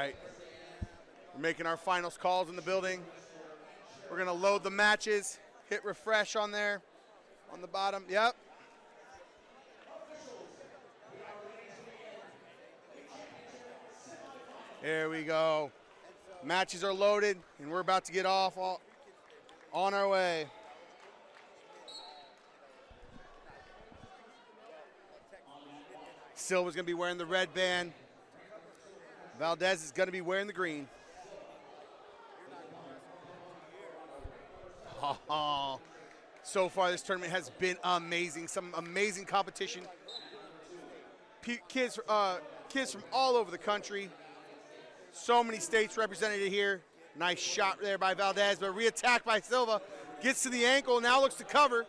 right. We're making our finals calls in the building. We're going to load the matches. Hit refresh on there, on the bottom. Yep. There we go. Matches are loaded, and we're about to get off on our way. Silva's going to be wearing the red band. Valdez is going to be wearing the green. Oh, so far this tournament has been amazing. Some amazing competition. Kids from all over the country. So many states represented here. Nice shot there by Valdez, but re-attack by Silva. Gets to the ankle, now looks to cover.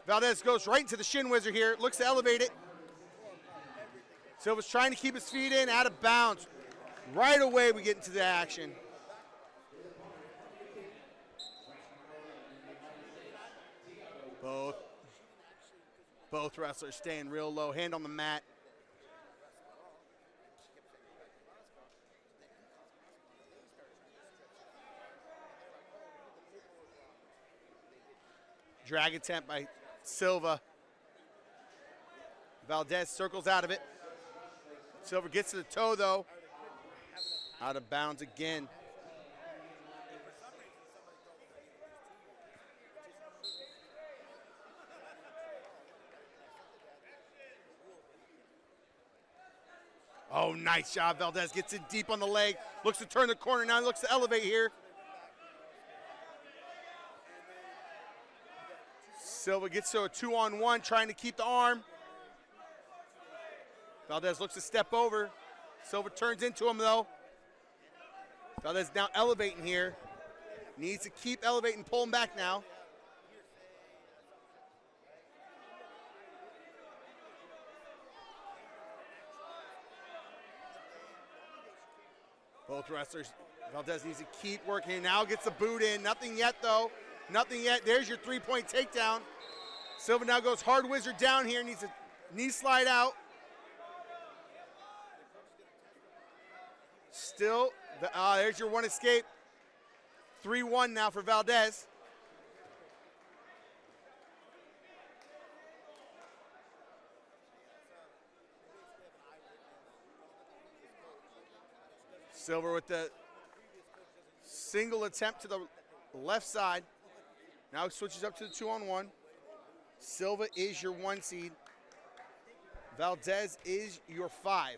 Valdez goes right into the shin wizard here, looks to elevate it. Silva's trying to keep his feet in, out of bounds. Right away we get into the action. Both wrestlers staying real low, hand on the mat. Drag attempt by Silva. Valdez circles out of it. Silva gets to the toe though. Out of bounds again. Oh, nice job. Valdez gets in deep on the leg. Looks to turn the corner now. Looks to elevate here. Silva gets to a 2-on-1, trying to keep the arm. Valdez looks to step over. Silva turns into him though. Valdez now elevating here. Needs to keep elevating, pull him back now. Both wrestlers, Valdez needs to keep working. Now gets the boot in. Nothing yet, though. Nothing yet. There's your three-point takedown. Silva now goes hard wizard down here. Needs a knee slide out. Still, there's your one escape. 3-1 now for Valdez. Silva with the single attempt to the left side. Now switches up to the 2-on-1. Silva is your 1 seed. Valdez is your 5.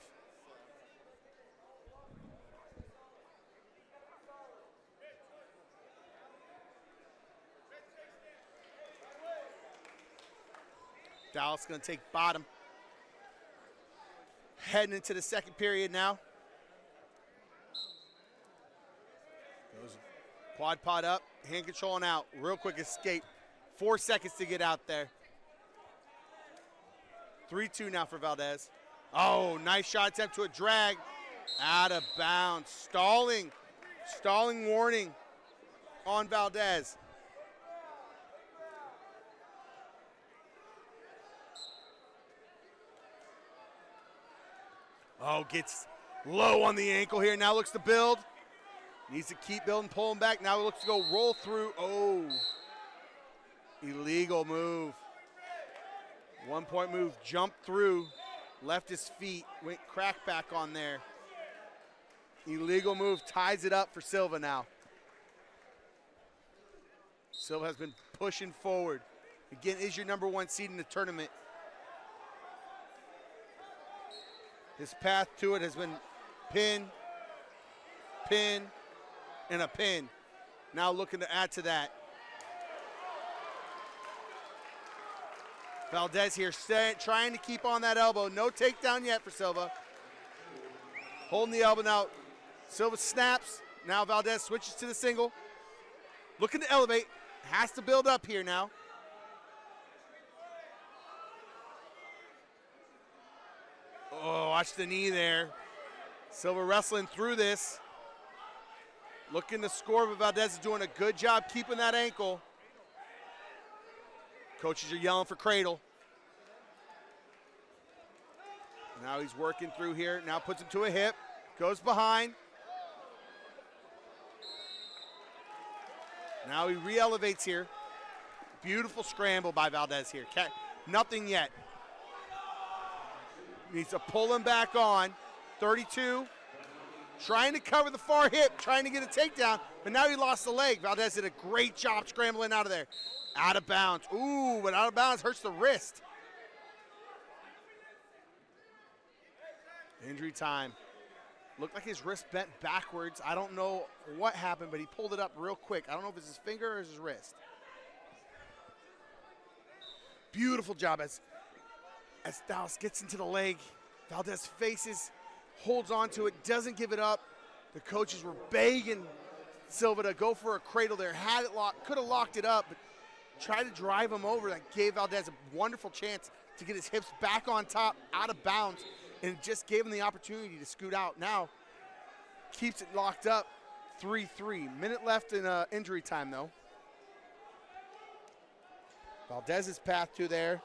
Dallas going to take bottom. Heading into the second period now. Goes quad pod up, hand control and out. Real quick escape. 4 seconds to get out there. 3-2 now for Valdez. Oh, nice shot attempt to a drag. Out of bounds. Stalling. Stalling warning on Valdez. Oh, gets low on the ankle here. Now looks to build. Needs to keep building, pulling back. Now he looks to go roll through. Oh, illegal move. 1-point move, jumped through, left his feet, went crack back on there. Illegal move, ties it up for Silva now. Silva has been pushing forward. Again, is your number 1 seed in the tournament. His path to it has been pin, pin, and a pin. Now looking to add to that. Valdez here trying to keep on that elbow. No takedown yet for Silva. Holding the elbow now. Silva snaps. Now Valdez switches to the single. Looking to elevate. Has to build up here now. Oh, watch the knee there. Silva wrestling through this. Looking to score, but Valdez is doing a good job keeping that ankle. Coaches are yelling for cradle. Now he's working through here. Now puts him to a hip. Goes behind. Now he re-elevates here. Beautiful scramble by Valdez here. Nothing yet. Needs to pull him back on. 32. Trying to cover the far hip, trying to get a takedown, but now he lost the leg. Valdez did a great job scrambling out of there. Out of bounds. Ooh, but out of bounds hurts the wrist. Injury time. Looked like his wrist bent backwards. I don't know what happened, but he pulled it up real quick. I don't know if it's his finger or his wrist. Beautiful job as Dallas gets into the leg. Valdez faces, holds on to it, doesn't give it up. The coaches were begging Silva to go for a cradle there. Had it locked, could have locked it up, but tried to drive him over. That gave Valdez a wonderful chance to get his hips back on top, out of bounds, and it just gave him the opportunity to scoot out. Now, keeps it locked up, 3-3. Minute left in injury time, though. Valdez's path to there.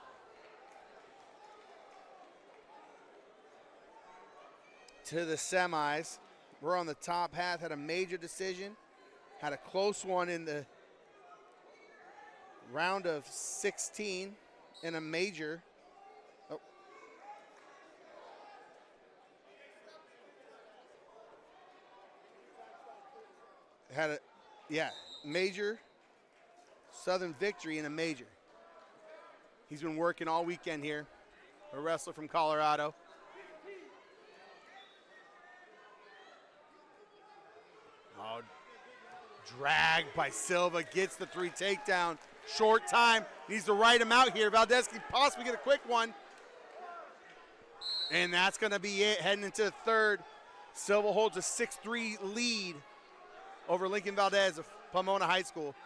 To the semis. We're on the top half, had a major decision. Had a close one in the round of 16 in a major. Oh. Had a, major Southern victory in a major. He's been working all weekend here, a wrestler from Colorado. Oh, dragged by Silva, gets the 3 takedown. Short time, needs to ride him out here. Valdez can possibly get a quick one. And that's gonna be it, heading into the third. Silva holds a 6-3 lead over Lincoln Valdez of Pomona High School.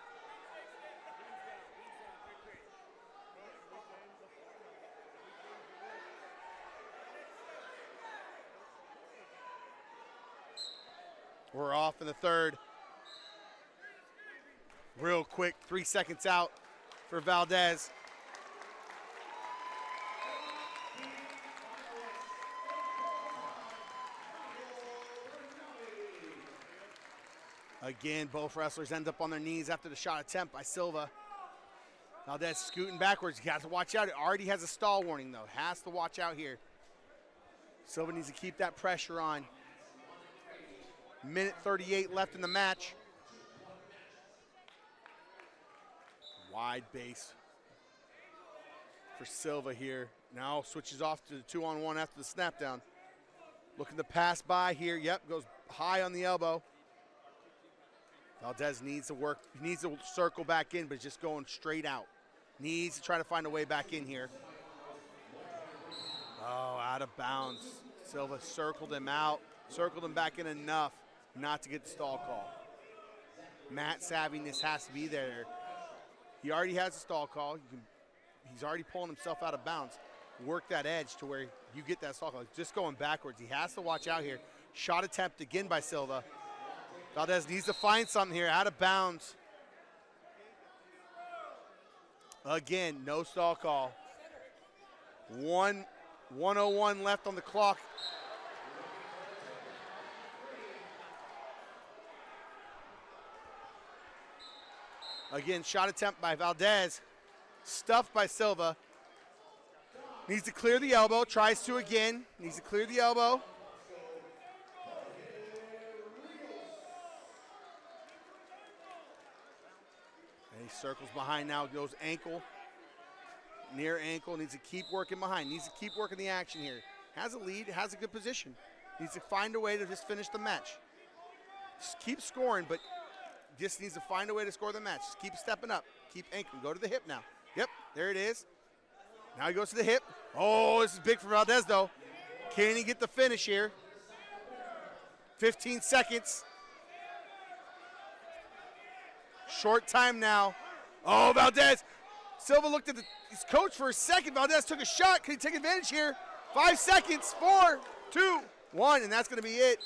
We're off in the third. Real quick, 3 seconds out for Valdez. Again, both wrestlers end up on their knees after the shot attempt by Silva. Valdez scooting backwards. You got to watch out. It already has a stall warning, though. Has to watch out here. Silva needs to keep that pressure on. Minute 38 left in the match. Wide base for Silva here. Now switches off to the 2-on-1 after the snap down. Looking to pass by here. Yep, goes high on the elbow. Valdez needs to work, he needs to circle back in, but just going straight out. Needs to try to find a way back in here. Oh, out of bounds. Silva circled him out, circled him back in enough not to get the stall call. Matt savviness has to be there. He already has a stall call. He's already pulling himself out of bounds. Work that edge to where you get that stall call. Just going backwards. He has to watch out here. Shot attempt again by Silva. Valdez needs to find something here, out of bounds. Again, no stall call. 1:01 left on the clock. Again, shot attempt by Valdez. Stuffed by Silva. Needs to clear the elbow, tries to again. Needs to clear the elbow. And he circles behind now, goes ankle. Near ankle, needs to keep working behind. Needs to keep working the action here. Has a lead, has a good position. Needs to find a way to just finish the match. Just keep scoring, but just needs to find a way to score the match. Just keep stepping up. Keep anchoring. Go to the hip now. Yep, there it is. Now he goes to the hip. Oh, this is big for Valdez, though. Can he get the finish here? 15 seconds. Short time now. Oh, Valdez. Silva looked at his coach for a second. Valdez took a shot. Can he take advantage here? 5 seconds. 4, 2, 1, and that's going to be it.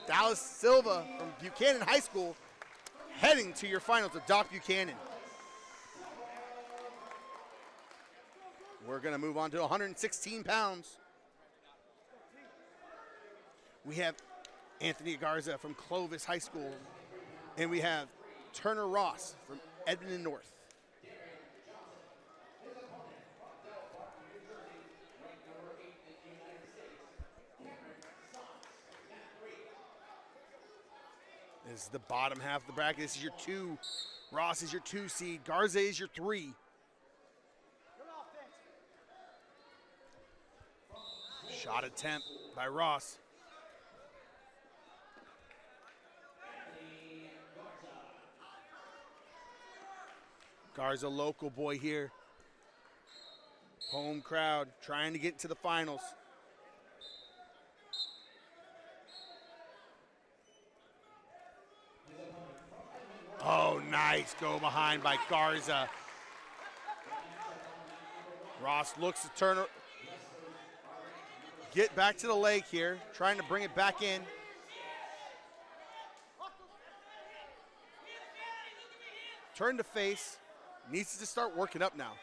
Dallas Silva from Buchanan High School heading to your finals with Doc Buchanan. We're going to move on to 116 pounds. We have Anthony Garza from Clovis High School. And we have Turner Ross from Aidden North. This is the bottom half of the bracket. This is your 2. Ross is your 2 seed. Garza is your 3. Shot attempt by Ross. Garza, local boy here. Home crowd trying to get to the finals. Oh, nice go behind by Garza. Ross looks to turn, get back to the leg here, trying to bring it back in. Turn to face, needs to start working up now.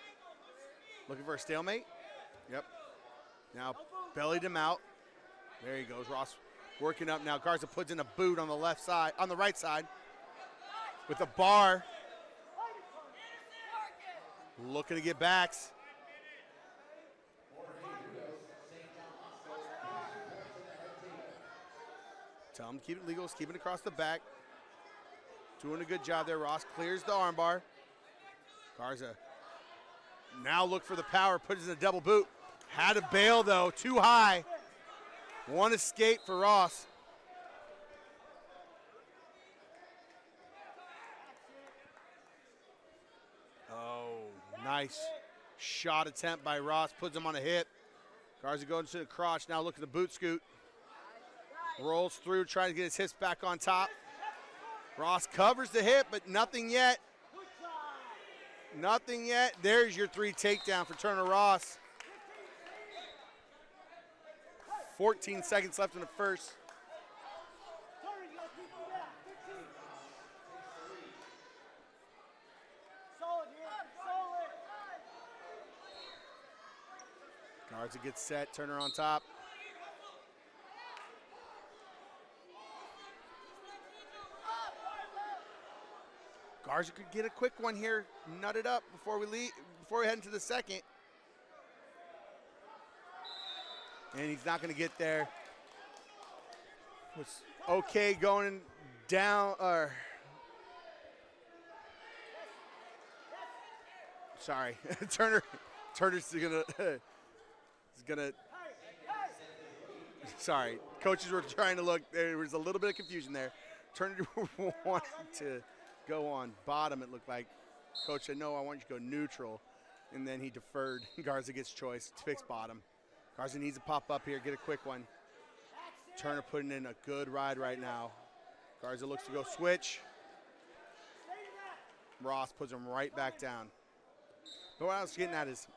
Looking for a stalemate. Yep. Now bellied him out. There he goes, Ross working up now. Garza puts in a boot on the left side, on the right side. With a bar. Looking to get backs. Tell him to keep it legal, keep it across the back. Doing a good job there. Ross clears the armbar. Garza now look for the power, puts in a double boot. Had to bail though, too high. One escape for Ross. Nice shot attempt by Ross, puts him on a hip. Garza goes to the crotch, now look at the boot scoot. Rolls through, trying to get his hips back on top. Ross covers the hip, but nothing yet. Nothing yet. There's your 3 takedown for Turner Ross. 14 seconds left in the first. Garza gets set, Turner on top. Garza could get a quick one here, nut it up before we leave, before we head into the second. And he's not going to get there. Was okay going down, sorry, Turner's gonna, sorry, coaches were trying to look, there was a little bit of confusion there. Turner wanted to go on bottom, it looked like. Coach said, no, I want you to go neutral. And then he deferred. Garza gets choice to fix bottom. Garza needs to pop up here, get a quick one. Turner putting in a good ride right now. Garza looks to go switch. Ross puts him right back down. But what I was getting at is,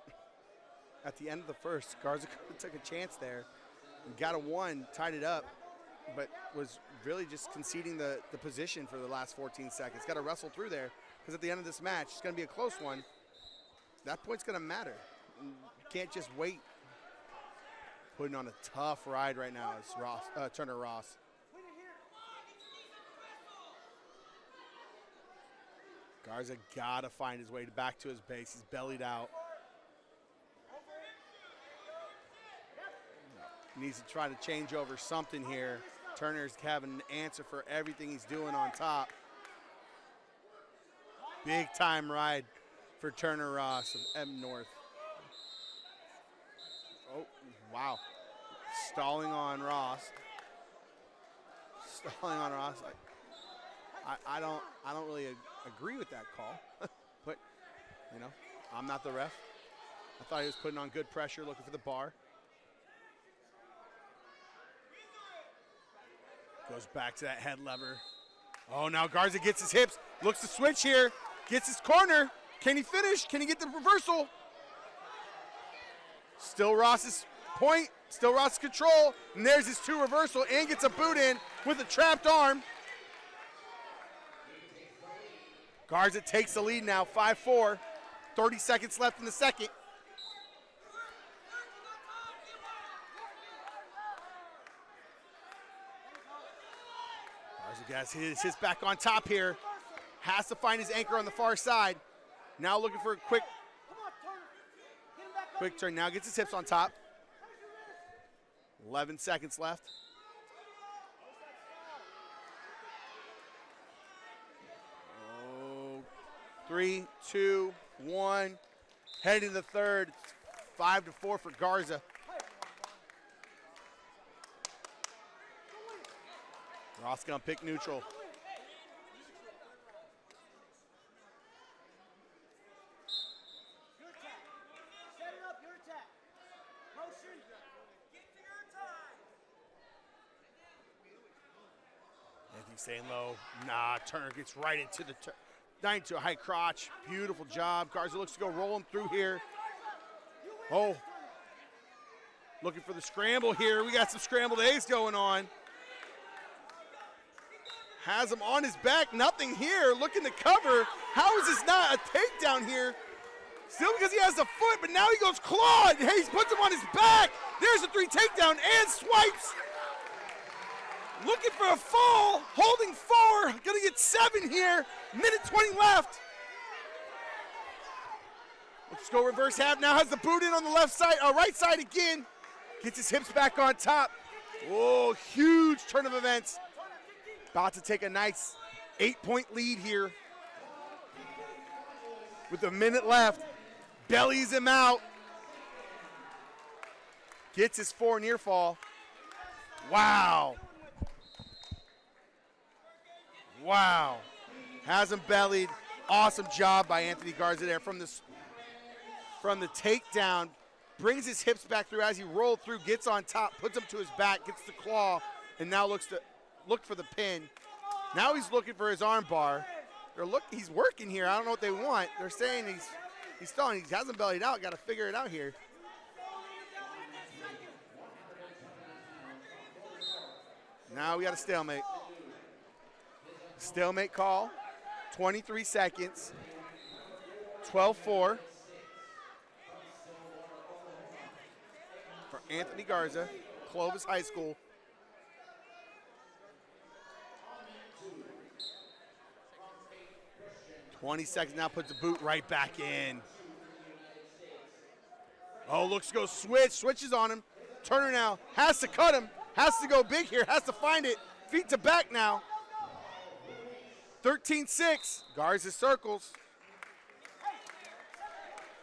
at the end of the first, Garza took a chance there and got a 1, tied it up, but was really just conceding the position for the last 14 seconds. Got to wrestle through there, because at the end of this match, it's going to be a close one. That point's going to matter. You can't just wait. Putting on a tough ride right now is Turner Ross. Garza got to find his way back to his base. He's bellied out. Needs to try to change over something here. Turner's having an answer for everything he's doing on top. Big time ride for Turner Ross of M North. Oh, wow. Stalling on Ross. Stalling on Ross. I don't really agree with that call. But, you know, I'm not the ref. I thought he was putting on good pressure, looking for the bar. Goes back to that head lever. Oh, now Garza gets his hips. Looks to switch here. Gets his corner. Can he finish? Can he get the reversal? Still Ross's point. Still Ross's control. And there's his 2 reversal and gets a boot in with a trapped arm. Garza takes the lead now, 5-4. 30 seconds left in the second. Garza gets his back on top here. Has to find his anchor on the far side. Now looking for a quick turn. Now gets his hips on top. 11 seconds left. Oh, 3, 2, 1. Heading to the third. 5-4 for Garza. Ross gonna pick neutral. Anthony staying low. Nah, Turner gets right into the into a high crotch. Beautiful job. Garza looks to go rolling through here. Oh, looking for the scramble here. We got some scrambled eggs going on. Has him on his back, nothing here, looking to cover. How is this not a takedown here? Still because he has the foot, but now he goes clawed. Hayes puts him on his back. There's a 3 takedown and swipes. Looking for a fall, holding 4, gonna get 7 here. Minute 20 left. Let's go reverse half, now has the boot in on the left side, right side again. Gets his hips back on top. Oh, huge turn of events. About to take a nice 8-point lead here. With a minute left, bellies him out. Gets his 4 near fall. Wow. Wow. Has him bellied. Awesome job by Anthony Garza there from the takedown. Brings his hips back through as he rolled through, gets on top, puts him to his back, gets the claw, and now looks to look for the pin. Now he's looking for his arm bar. He's working here. I don't know what they want. They're saying he's stalling. He hasn't bellied out. Got to figure it out here. Now we got a stalemate. Stalemate call. 23 seconds. 12-4 for Anthony Garza, Clovis High School. 20 seconds now, puts the boot right back in. Oh, looks to go switches on him. Turner now has to cut him, has to go big here, has to find it. Feet to back now. 13-6, Garza circles.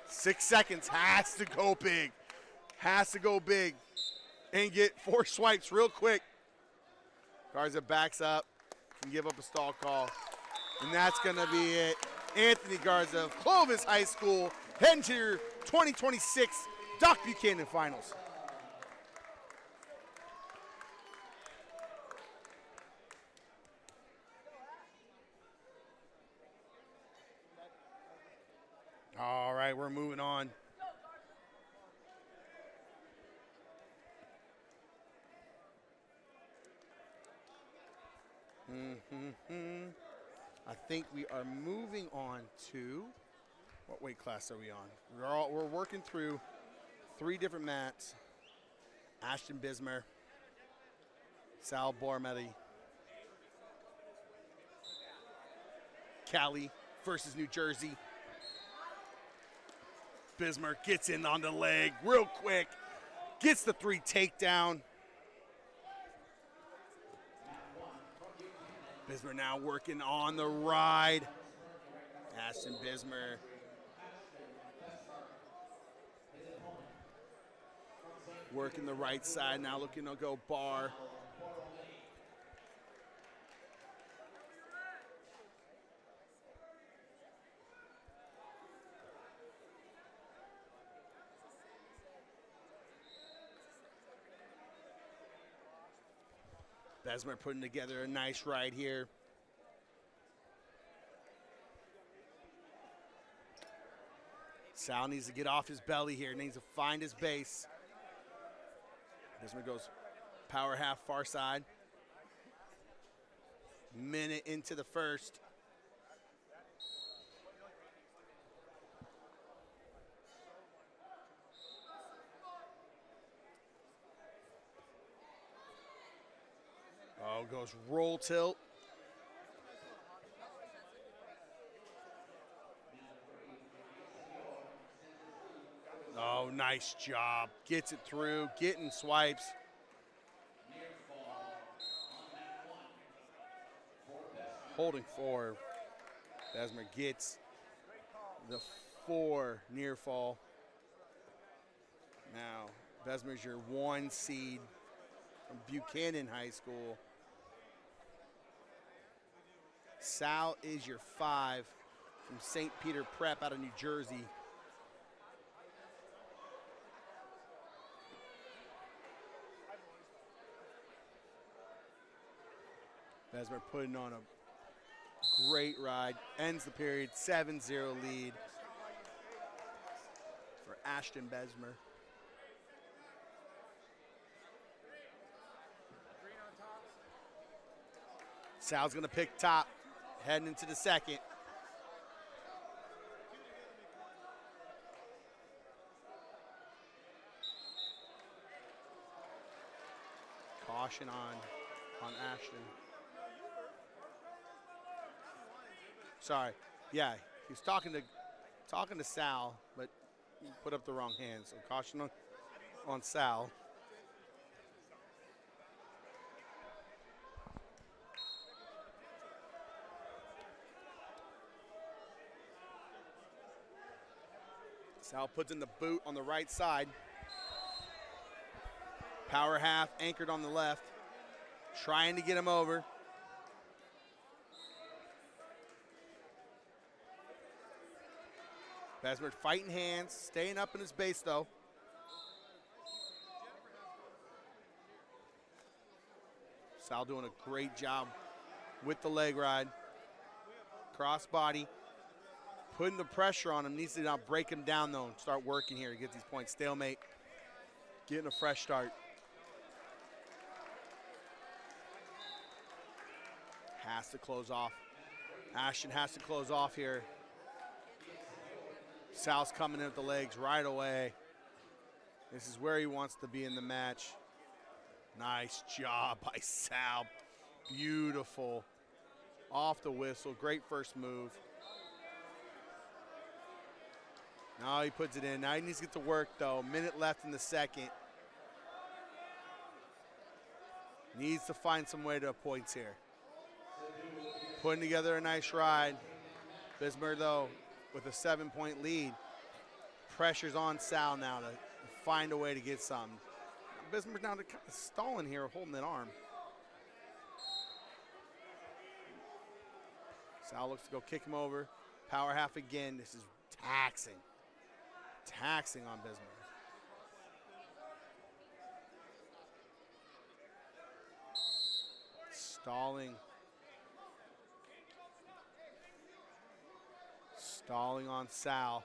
6 seconds, has to go big. Has to go big and get 4 swipes real quick. Garza backs up, can give up a stall call. And that's gonna be it. Anthony Garza of Clovis High School heading to your 2026 Doc Buchanan Finals. All right, we're moving on. I think we are moving on to, what weight class are we on? We're working through 3 different mats. Ashton Bismer, Sal Boretti, Cali versus New Jersey. Bismer gets in on the leg real quick, gets the 3 takedown. Bismer now working on the ride. Ashton Bismer. Working the right side, now looking to go bar. Bismer putting together a nice ride here. Sal needs to get off his belly here, needs to find his base. Bismer goes power half far side. Minute into the first. Oh, goes roll tilt. Nice job. Gets it through, getting swipes. Holding 4. Bismer gets the 4 near fall. Now, Bismer's your 1 seed from Buchanan High School. Sal is your 5 from St. Peter Prep out of New Jersey. Bismer putting on a great ride. Ends the period, 7-0 lead for Ashton Bismer. Sal's gonna pick top, heading into the second. Caution on Ashton. Sorry, yeah, he's talking to Sal, but he put up the wrong hand, so caution on Sal. Sal puts in the boot on the right side. Power half anchored on the left. Trying to get him over. Bismer fighting hands, staying up in his base though. Sal doing a great job with the leg ride. Cross body. Putting the pressure on him, needs to now break him down though and start working here to get these points. Stalemate, getting a fresh start. Has to close off. Ashton has to close off here. Sal's coming in with the legs right away. This is where he wants to be in the match. Nice job by Sal. Beautiful. Off the whistle, great first move. Now he puts it in. Now he needs to get to work though. Minute left in the second. Needs to find some way to points here. Putting together a nice ride. Bismer though with a 7-point lead. Pressure's on Sal now to find a way to get something. Bismer's now kind of stalling here, holding that arm. Sal looks to go kick him over. Power half again. This is taxing. Taxing on Bismer. Stalling. Stalling on Sal.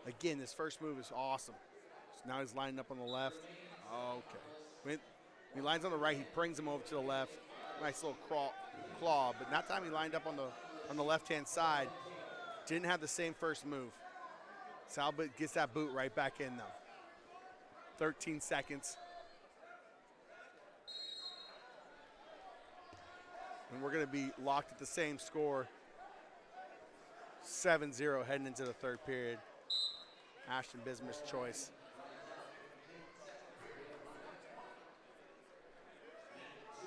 Again, this first move is awesome. So now he's lining up on the left. Okay. When he lines on the right, he brings him over to the left. Nice little claw, but that time he lined up on the left-hand side. Didn't have the same first move. Sal gets that boot right back in though. 13 seconds. And we're gonna be locked at the same score. 7-0 heading into the third period. Ashton Bismer's choice.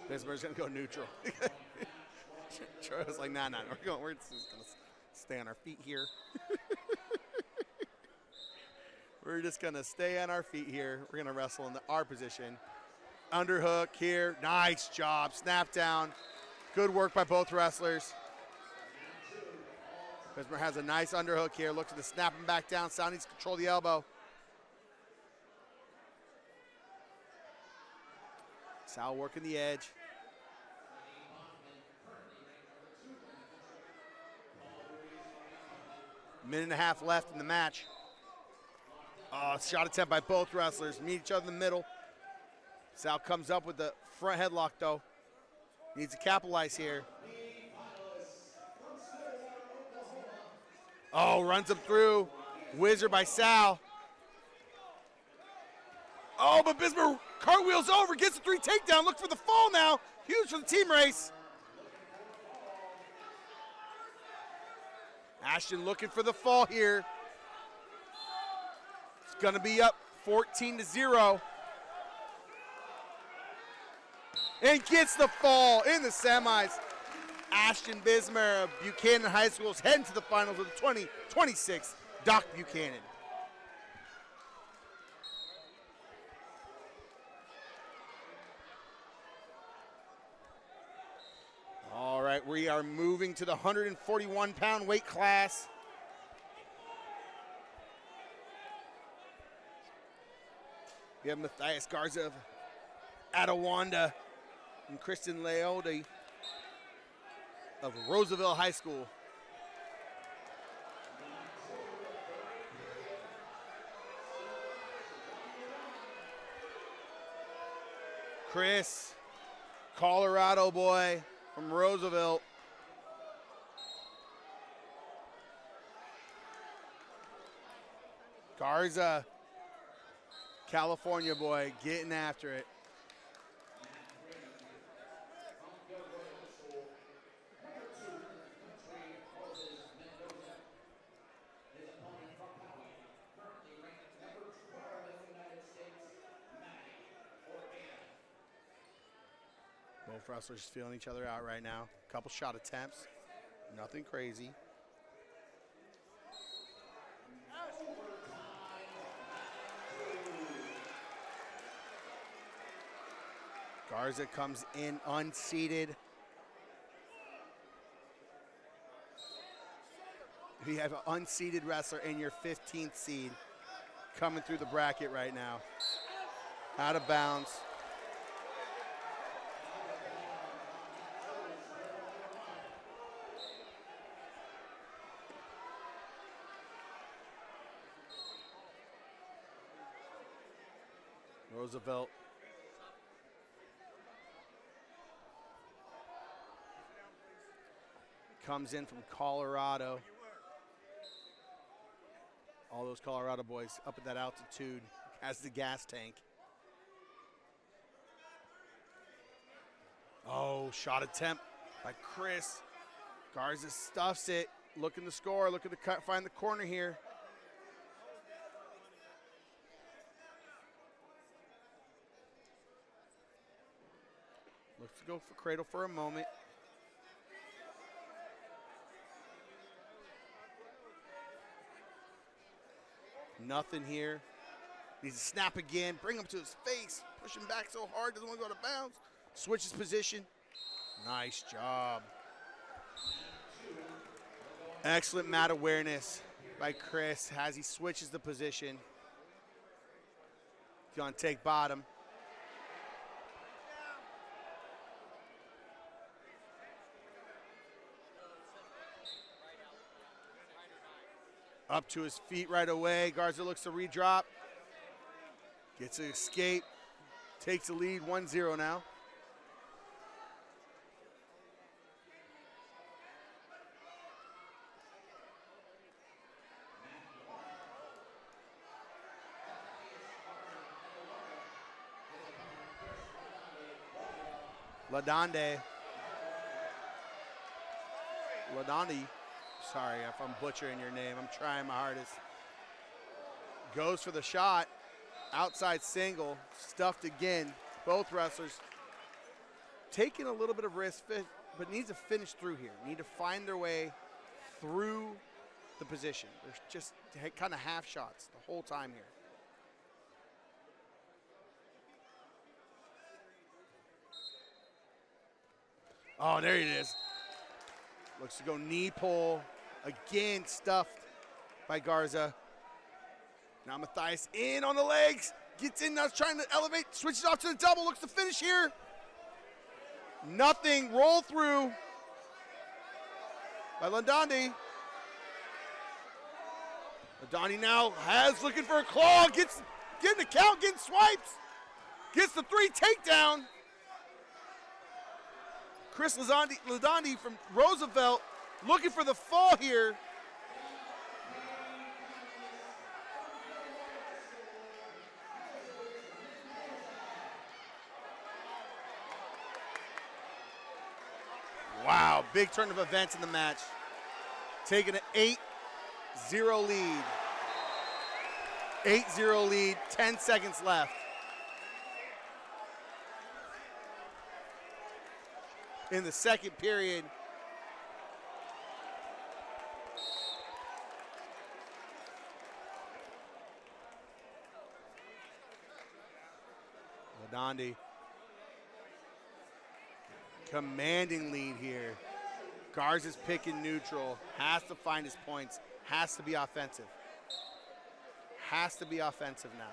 Bismer's gonna go neutral. Charles like, nah, we're just gonna stay on our feet here. We're just gonna stay on our feet here. We're gonna wrestle in our position. Underhook here, nice job, snap down. Good work by both wrestlers. Bismer has a nice underhook here. Looks to snap him back down. Sal needs to control the elbow. Sal working the edge. Minute and a half left in the match. Shot attempt by both wrestlers. Meet each other in the middle. Sal comes up with the front headlock though. Needs to capitalize here. Oh, runs him through. Whizzer by Sal. Oh, but Bismer cartwheels over, gets a 3 takedown. Look for the fall now. Huge for the team race. Ashton looking for the fall here. It's gonna be up 14-0. And gets the fall in the semis. Ashton Bismer of Buchanan High School is heading to the finals with the 2026 Doc Buchanan. All right, we are moving to the 141-pound weight class. We have Matthias Garza of Aidden and Kristen Lalonde of Roosevelt High School. Chris, Colorado boy from Roosevelt. Garza, California boy, getting after it. Both wrestlers feeling each other out right now. Couple shot attempts, nothing crazy. Garza comes in unseated. We have an unseated wrestler in your 15th seed coming through the bracket right now. Out of bounds. Roosevelt. Comes in from Colorado. All those Colorado boys up at that altitude, has the gas tank. Oh, shot attempt by Chris. Garza stuffs it. Looking to score, looking to cut, find the corner here. Looks to go for cradle for a moment. Nothing here. Needs to snap again, bring him to his face, push him back so hard, doesn't want to go to bounds. Switches position. Nice job. Excellent mat awareness by Chris as he switches the position. He's gonna take bottom. Up to his feet right away. Garza looks to redrop. Gets an escape. Takes the lead, 1-0 now. Lalonde. Sorry if I'm butchering your name. I'm trying my hardest. Goes for the shot. Outside single. Stuffed again. Both wrestlers taking a little bit of risk, but needs to finish through here. Need to find their way through the position. There's just kind of half shots the whole time here. Oh, there it is. Looks to go knee pull. Again, stuffed by Garza. Now Matthias in on the legs. Gets in now, trying to elevate. Switches off to the double. Looks to finish here. Nothing. Roll through by Lalonde. Lalonde now has looking for a claw. Getting the count. Getting swipes. Gets the 3 takedown. Chris Lalonde from Roosevelt looking for the fall here. Wow, big turn of events in the match. taking an 8-0 lead. 8-0 lead, 10 seconds left. In the second period. Lalonde. Commanding lead here. Garza's picking neutral, has to find his points, has to be offensive. Has to be offensive now.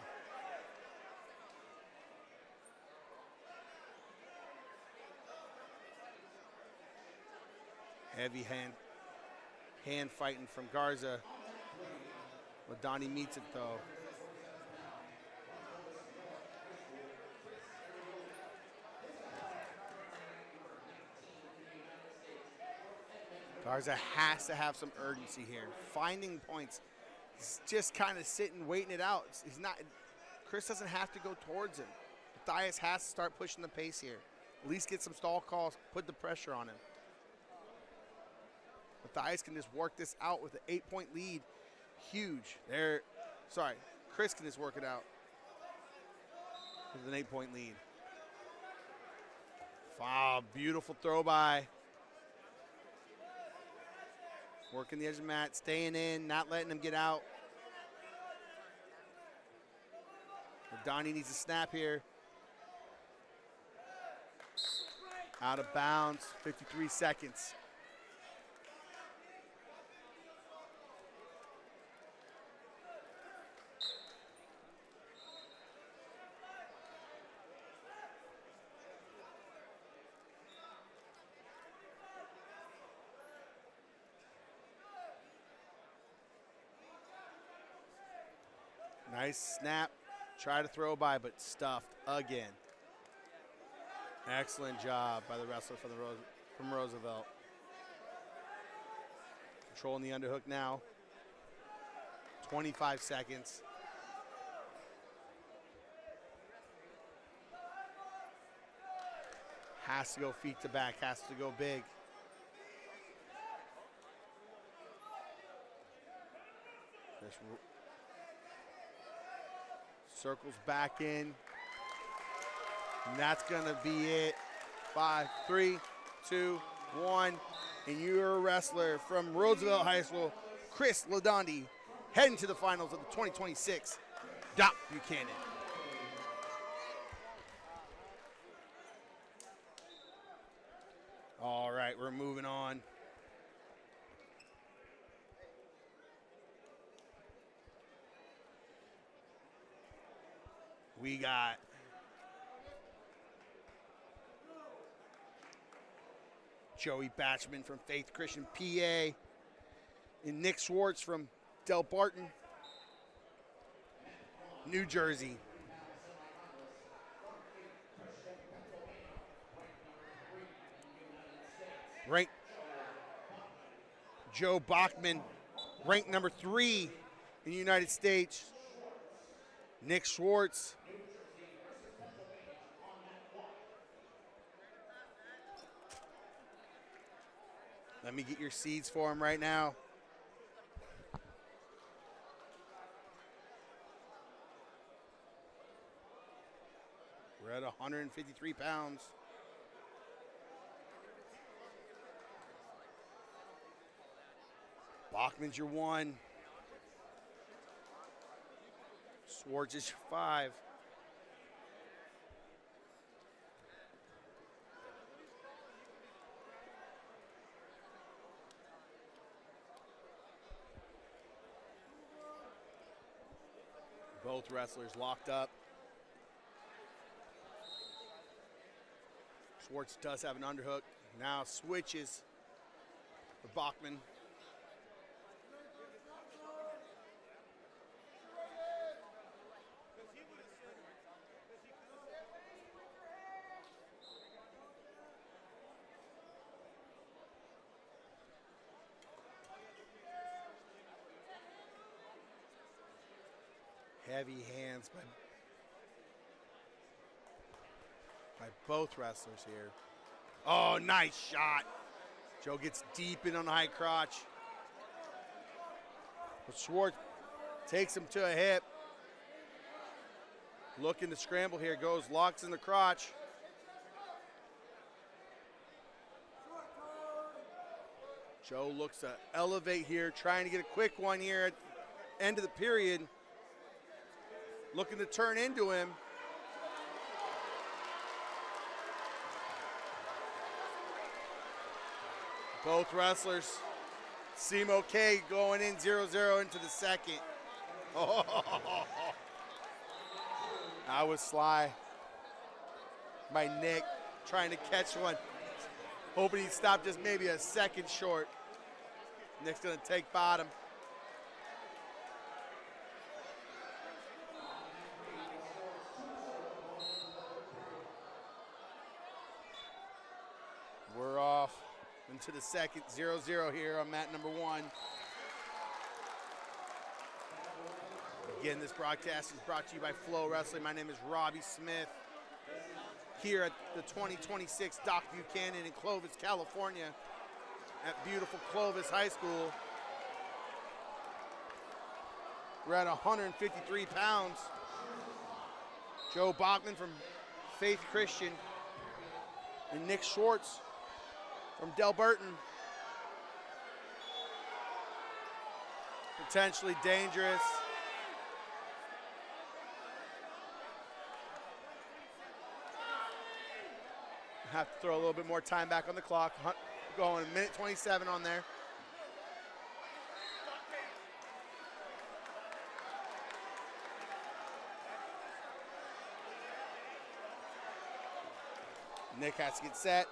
Heavy hand fighting from Garza. Lalonde meets it though. Garza has to have some urgency here. Finding points. He's just kind of sitting, waiting it out. He's not. Chris doesn't have to go towards him. Matthias has to start pushing the pace here. At least get some stall calls, put the pressure on him. Matthias can just work this out with an 8-point lead. Huge. Chris can just work it out with an 8-point lead. Wow, beautiful throw by. Working the edge of the mat, staying in, not letting him get out. Lalonde needs a snap here. Out of bounds, 53 seconds. Nice snap, try to throw by, but stuffed again. Excellent job by the wrestler from Roosevelt. Controlling the underhook now. 25 seconds. Has to go feet to back, has to go big. Circles back in. And that's gonna be it. 5, 3, 2, 1. And you're a wrestler from Roosevelt High School, Chris Lalonde, heading to the finals of the 2026 Doc Buchanan. All right, we're moving on. We got Joey Bachmann from Faith Christian, PA, and Nick Schwartz from Del Barton, New Jersey. Ranked Joe Bachmann, ranked number 3 in the United States. Nick Schwartz, let me get your seeds for him right now. We're at 153 pounds. Bachmann's your 1. Schwartz is your 5. Both wrestlers locked up. Schwartz does have an underhook. Now switches for Bachmann. Heavy hands by both wrestlers here. Oh, nice shot. Joe gets deep in on the high crotch. But Schwartz takes him to a hip. Looking to scramble here, goes, locks in the crotch. Joe looks to elevate here, trying to get a quick one here at the end of the period. Looking to turn into him. Both wrestlers seem okay going in 0-0 into the second. Oh, that was sly by Nick, trying to catch one. Hoping he stopped just maybe a second short. Nick's gonna take bottom. We're off into the second, 0-0 here on mat number 1. Again, this broadcast is brought to you by FloWrestling. My name is Robbie Smith. Here at the 2026 Doc Buchanan in Clovis, California, at beautiful Clovis High School. We're at 153 pounds. Joe Bachmann from Faith Christian and Nick Schwartz from Del Burton. Potentially dangerous. Have to throw a little bit more time back on the clock. Going a minute 27 on there. Nick has to get set.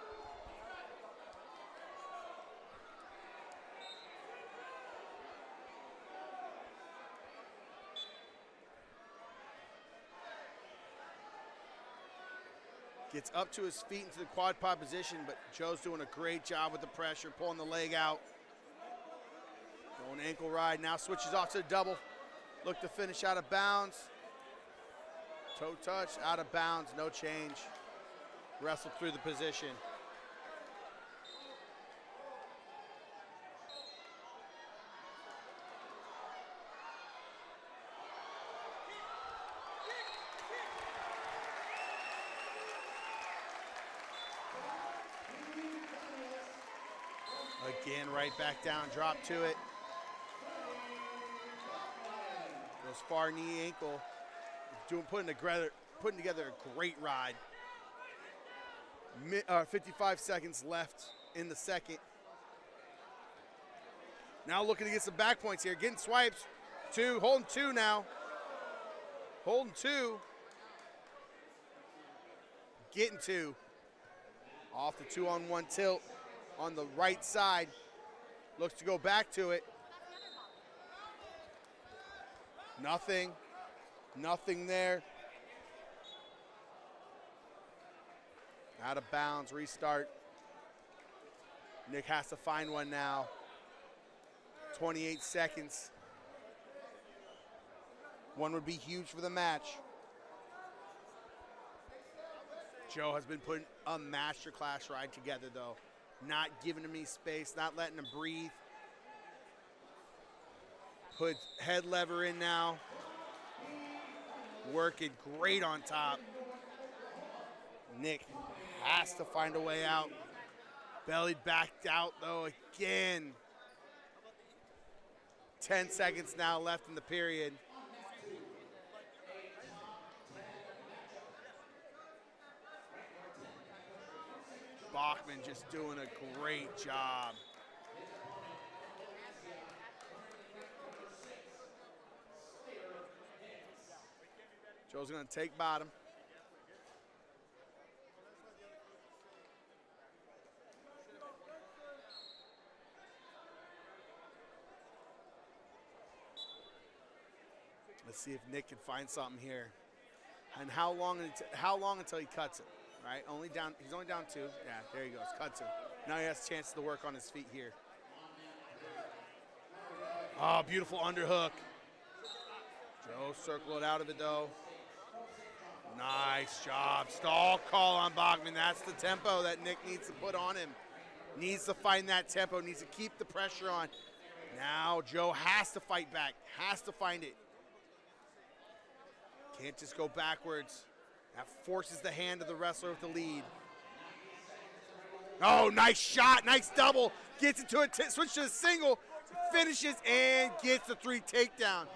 Gets up to his feet into the quad pod position, but Joe's doing a great job with the pressure, pulling the leg out. Going ankle ride, now switches off to the double. Look to finish out of bounds. Toe touch, out of bounds, no change. Wrestled through the position. Again, right back down, drop to it. Goes far knee, ankle. Putting together a great ride. 55 seconds left in the second. Now looking to get some back points here. Getting swipes. Holding two now. Holding two. Getting two. Off the 2-on-1 tilt. On the right side, looks to go back to it. Nothing there. Out of bounds, restart. Nick has to find one now. 28 seconds. One would be huge for the match. Joe has been putting a masterclass ride together though. Not giving him any space, not letting him breathe. Put head lever in now. Working great on top. Nick has to find a way out. Bellied backed out though again. 10 seconds now left in the period. Bachmann just doing a great job. Joe's gonna take bottom. Let's see if Nick can find something here. And how long until he cuts it? Right, he's only down 2. Yeah, there he goes, cuts him. Now he has a chance to work on his feet here. Oh, beautiful underhook. Joe circled out of it though. Nice job, stall call on Bachmann. That's the tempo that Nick needs to put on him. Needs to find that tempo, needs to keep the pressure on. Now Joe has to fight back, has to find it. Can't just go backwards. That forces the hand of the wrestler with the lead. Oh, nice shot, nice double. Gets it to a switch to a single, finishes and gets the 3 takedown.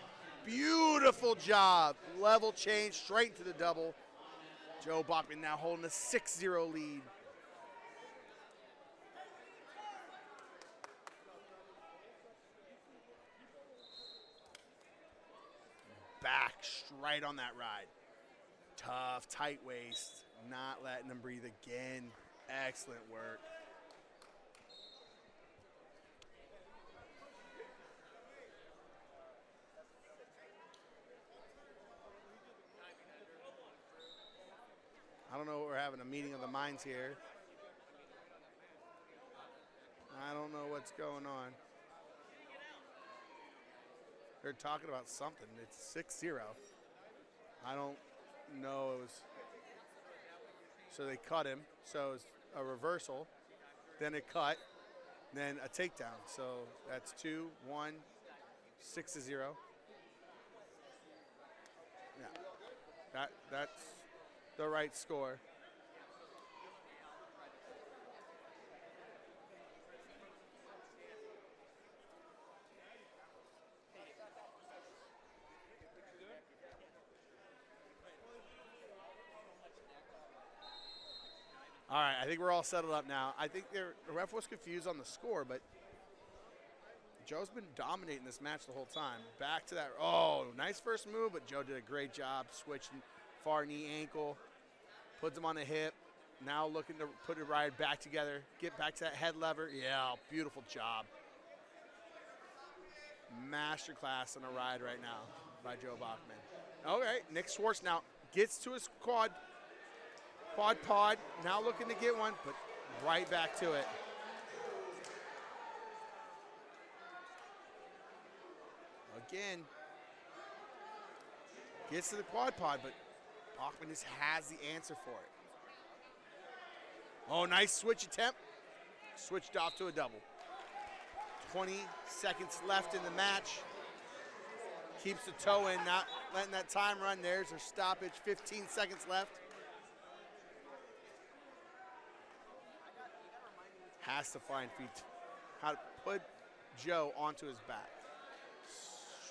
Beautiful job. Level change straight into the double. Joe Bachmann now holding a 6-0 lead. Back straight on that ride. Tough, tight waist. Not letting him breathe again. Excellent work. I don't know, we're having a meeting of the minds here. I don't know what's going on. They're talking about something. It's 6-0. I don't know. It was, so they cut him. So it's a reversal, then a cut, then a takedown. So that's 2-1, 6-0. Yeah, that's the right score. All right, I think we're all settled up now. I think the ref was confused on the score, but Joe's been dominating this match the whole time. Back to that. Oh, nice first move, but Joe did a great job switching far knee ankle, puts him on the hip. Now looking to put it right back together, get back to that head lever. Yeah, beautiful job. Masterclass on a ride right now by Joe Bachmann. All right, Nick Schwartz now gets to his quad pod, now looking to get one, but right back to it. Again, gets to the quad pod, but Bachmann just has the answer for it. Oh, nice switch attempt. Switched off to a double. 20 seconds left in the match. Keeps the toe in, not letting that time run. There's a stoppage, 15 seconds left. Has to find feet, how to put Joe onto his back.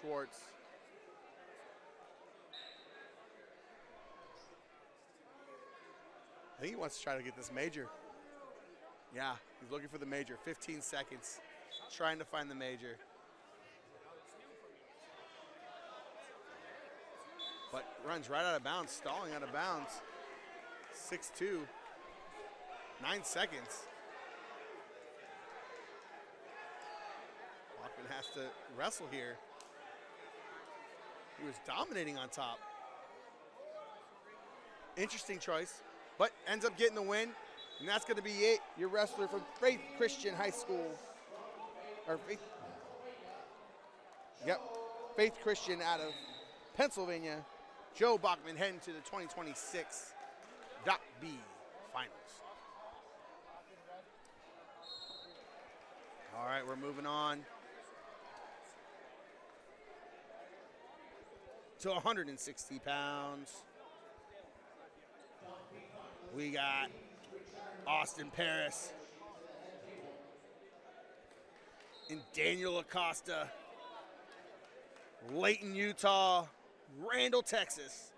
Schwartz. I think he wants to try to get this major. Yeah, he's looking for the major. 15 seconds, trying to find the major. But runs right out of bounds, stalling out of bounds. 6-2, 9 seconds. Bachmann has to wrestle here. He was dominating on top. Interesting choice, but ends up getting the win. And that's going to be it. Your wrestler from Faith Christian High School. Or Faith Christian out of Pennsylvania. Joe Bachmann heading to the 2026 Doc B Finals. All right, we're moving on to 160 pounds. We got Austin Paris and Daniel Acosta, Layton, Utah, Randall, Texas.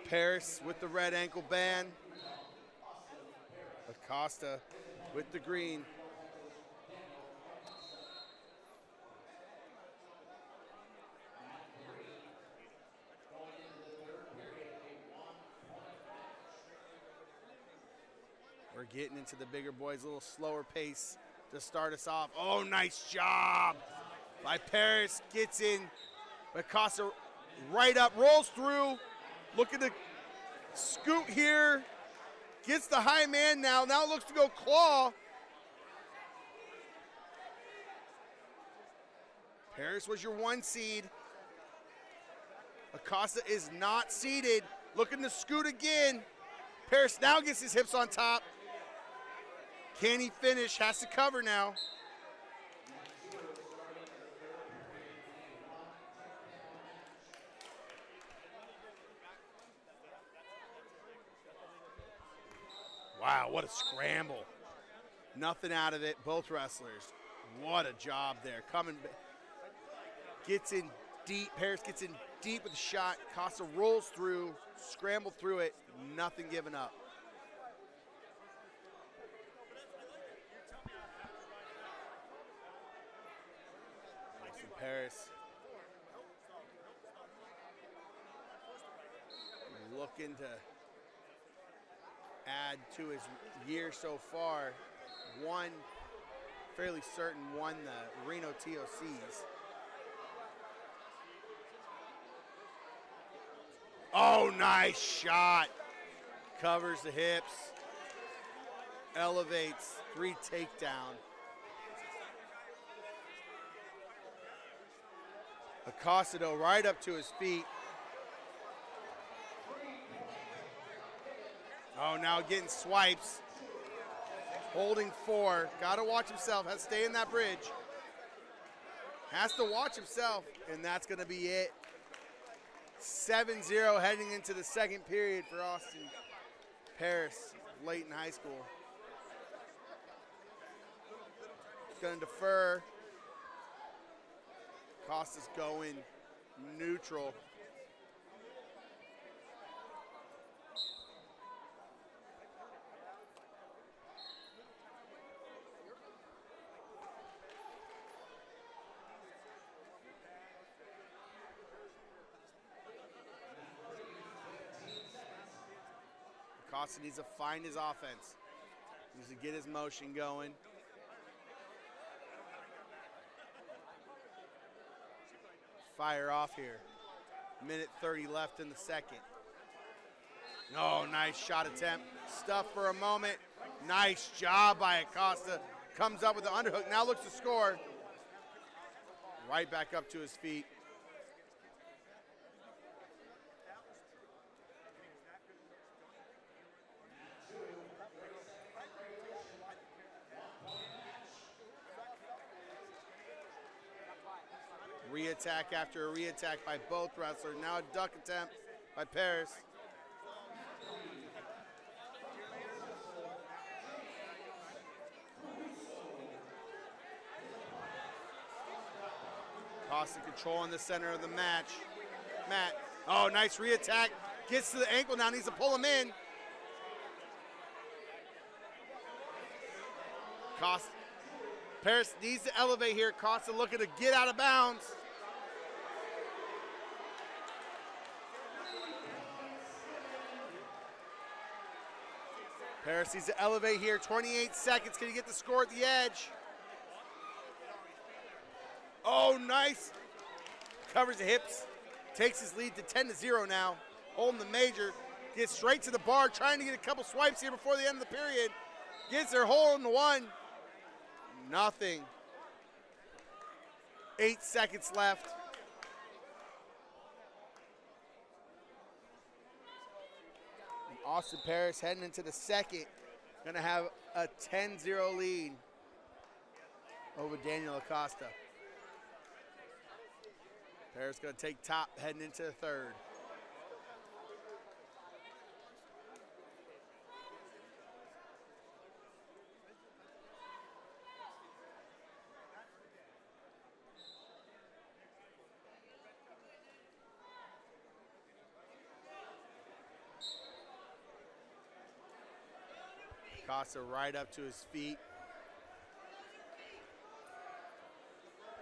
Paris with the red ankle band. Acosta with the green. We're getting into the bigger boys, a little slower pace to start us off. Oh, nice job by Paris. Gets in. Acosta right up, rolls through. Looking to scoot here. Gets the high man now. Now looks to go claw. Paris was your 1 seed. Acosta is not seated. Looking to scoot again. Paris now gets his hips on top. Can he finish? Has to cover now. Wow, what a scramble. Nothing out of it, both wrestlers. What a job there. Coming, gets in deep. Paris gets in deep with the shot. Acosta rolls through, scrambled through it, nothing given up. Paris looking to add to his year so far. One, fairly certain, won the Reno TOCs. Oh, nice shot. Covers the hips. Elevates, 3 takedown. Acosta though, right up to his feet. Oh, now getting swipes. Holding 4. Got to watch himself. Has to stay in that bridge. Has to watch himself. And that's going to be it. 7-0 heading into the second period for Austin Paris, late in high school. Going to defer. Acosta's going neutral. Acosta needs to find his offense. Needs to get his motion going. Fire off here. Minute 30 left in the second. Oh, nice shot attempt. Stuff for a moment. Nice job by Acosta. Comes up with the underhook. Now looks to score. Right back up to his feet. Re-attack after a re-attack by both wrestlers. Now a duck attempt by Paris. Acosta controlling the center of the match. Matt, oh, nice re-attack. Gets to the ankle now, needs to pull him in. Acosta, Paris needs to elevate here. Acosta looking to get out of bounds. Paris needs to elevate here. 28 seconds. Can he get the score at the edge? Oh, nice. Covers the hips. Takes his lead to 10-0 now. Holding the major. Gets straight to the bar. Trying to get a couple swipes here before the end of the period. Gets there, holding the 1. Nothing. 8 seconds left. Austin Paris heading into the second. Gonna have a 10-0 lead over Daniel Acosta. Paris gonna take top heading into the third. Acosta right up to his feet.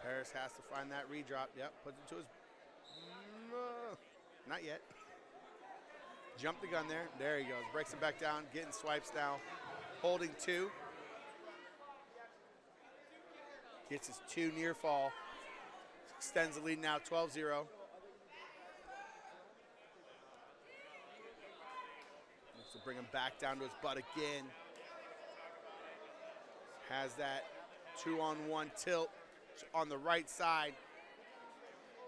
Paris has to find that redrop. Yep, puts it to his... not yet. Jump the gun there. There he goes. Breaks it back down. Getting swipes now. Holding 2. Gets his 2 near fall. Extends the lead now, 12-0. Looks to bring him back down to his butt again. Has that 2-on-1 tilt on the right side.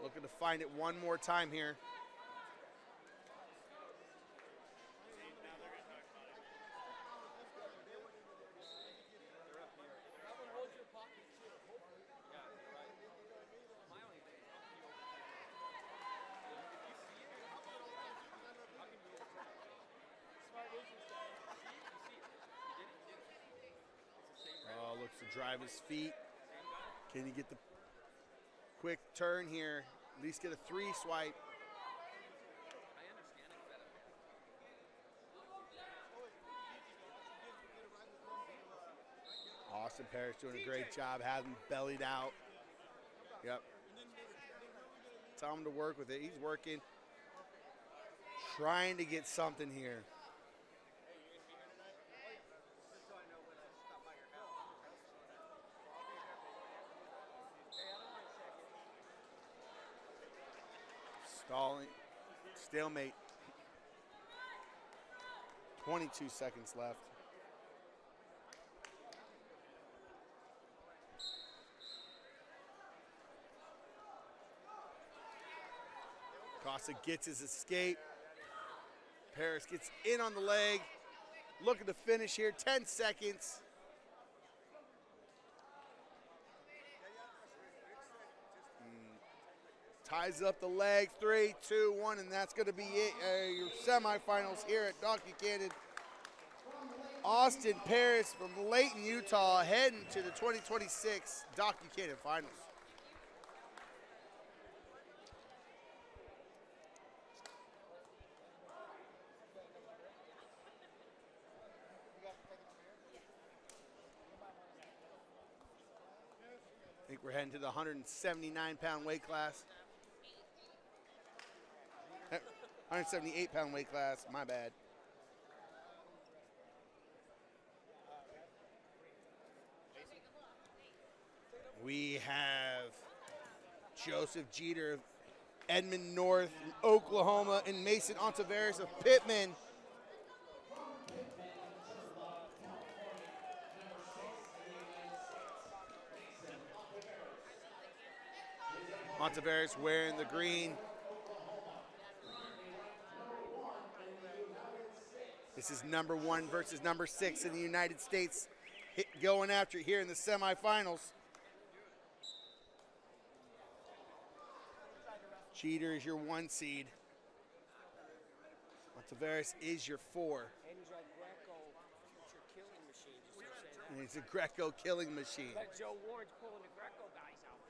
Looking to find it one more time here. looks to drive his feet. Can he get the quick turn here? At least get a 3 swipe. Austin Parrish doing a great job, has him bellied out. Yep. Tell him to work with it. He's working, trying to get something here. Stalling, stalemate. 22 seconds left. Acosta gets his escape. Parrish gets in on the leg. Looking to finish here, 10 seconds. Ties up the leg, 3, 2, 1, and that's going to be it. Your semifinals here at Doc Buchanan. Austin Parrish from Layton, Utah, heading to the 2026 Doc Buchanan Finals. I think we're heading to the 179-pound weight class. 178-pound weight class, my bad. We have Joseph Jeter of Edmond North, Oklahoma, and Mason Ontiveros of Pittman. Ontiveros wearing the green. This is number 1 versus number 6 in the United States, going after it here in the semifinals. Jeter is your 1 seed. Ontiveros is your 4. And he's a Greco killing machine. But Joe Ward's pulling the Greco guys out.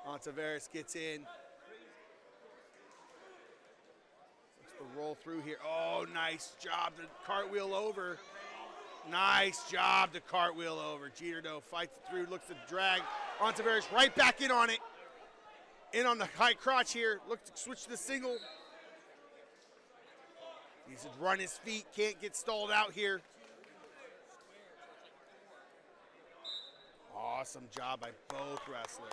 Ontiveros gets in. Looks to roll through here. Oh, nice job to cartwheel over. Nice job to cartwheel over. Jeter, though, fights it through, looks to drag Ontiveros right back in on it. In on the high crotch here. Looks to switch to the single. Needs to run his feet, can't get stalled out here. Awesome job by both wrestlers.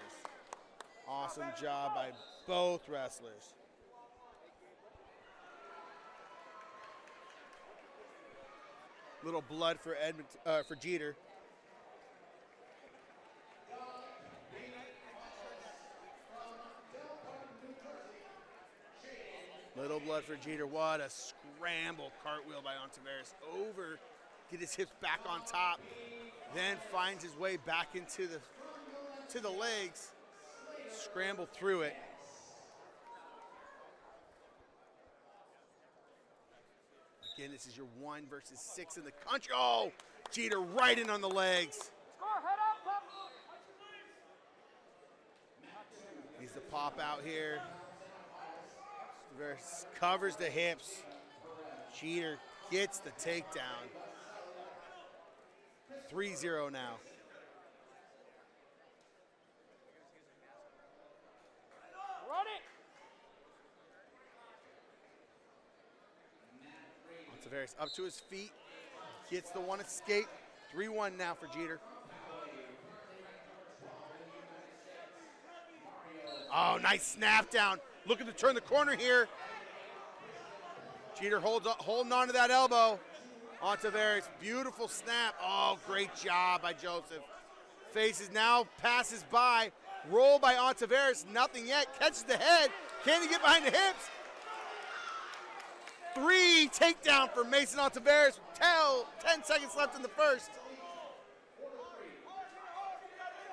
Awesome job by both wrestlers. Little blood for for Jeter. Little blood for Jeter. What a scramble cartwheel by Ontiveros. Over, get his hips back on top, then finds his way back into the legs. Scramble through it. Again, this is your 1 versus 6 in the country. Oh, Jeter right in on the legs. Score, head up. Needs to pop out here. Covers the hips. Jeter gets the takedown. 3-0 now. Run it. Ontiveros up to his feet. Gets the 1 escape. 3-1 now for Jeter. Oh, nice snap down. Looking to turn the corner here. Jeter holding on to that elbow. Ontiveros, beautiful snap. Oh, great job by Joseph. Faces now, passes by. Roll by Ontiveros, nothing yet. Catches the head. Can he get behind the hips? 3 takedown for Mason Ontiveros. 10 seconds left in the first.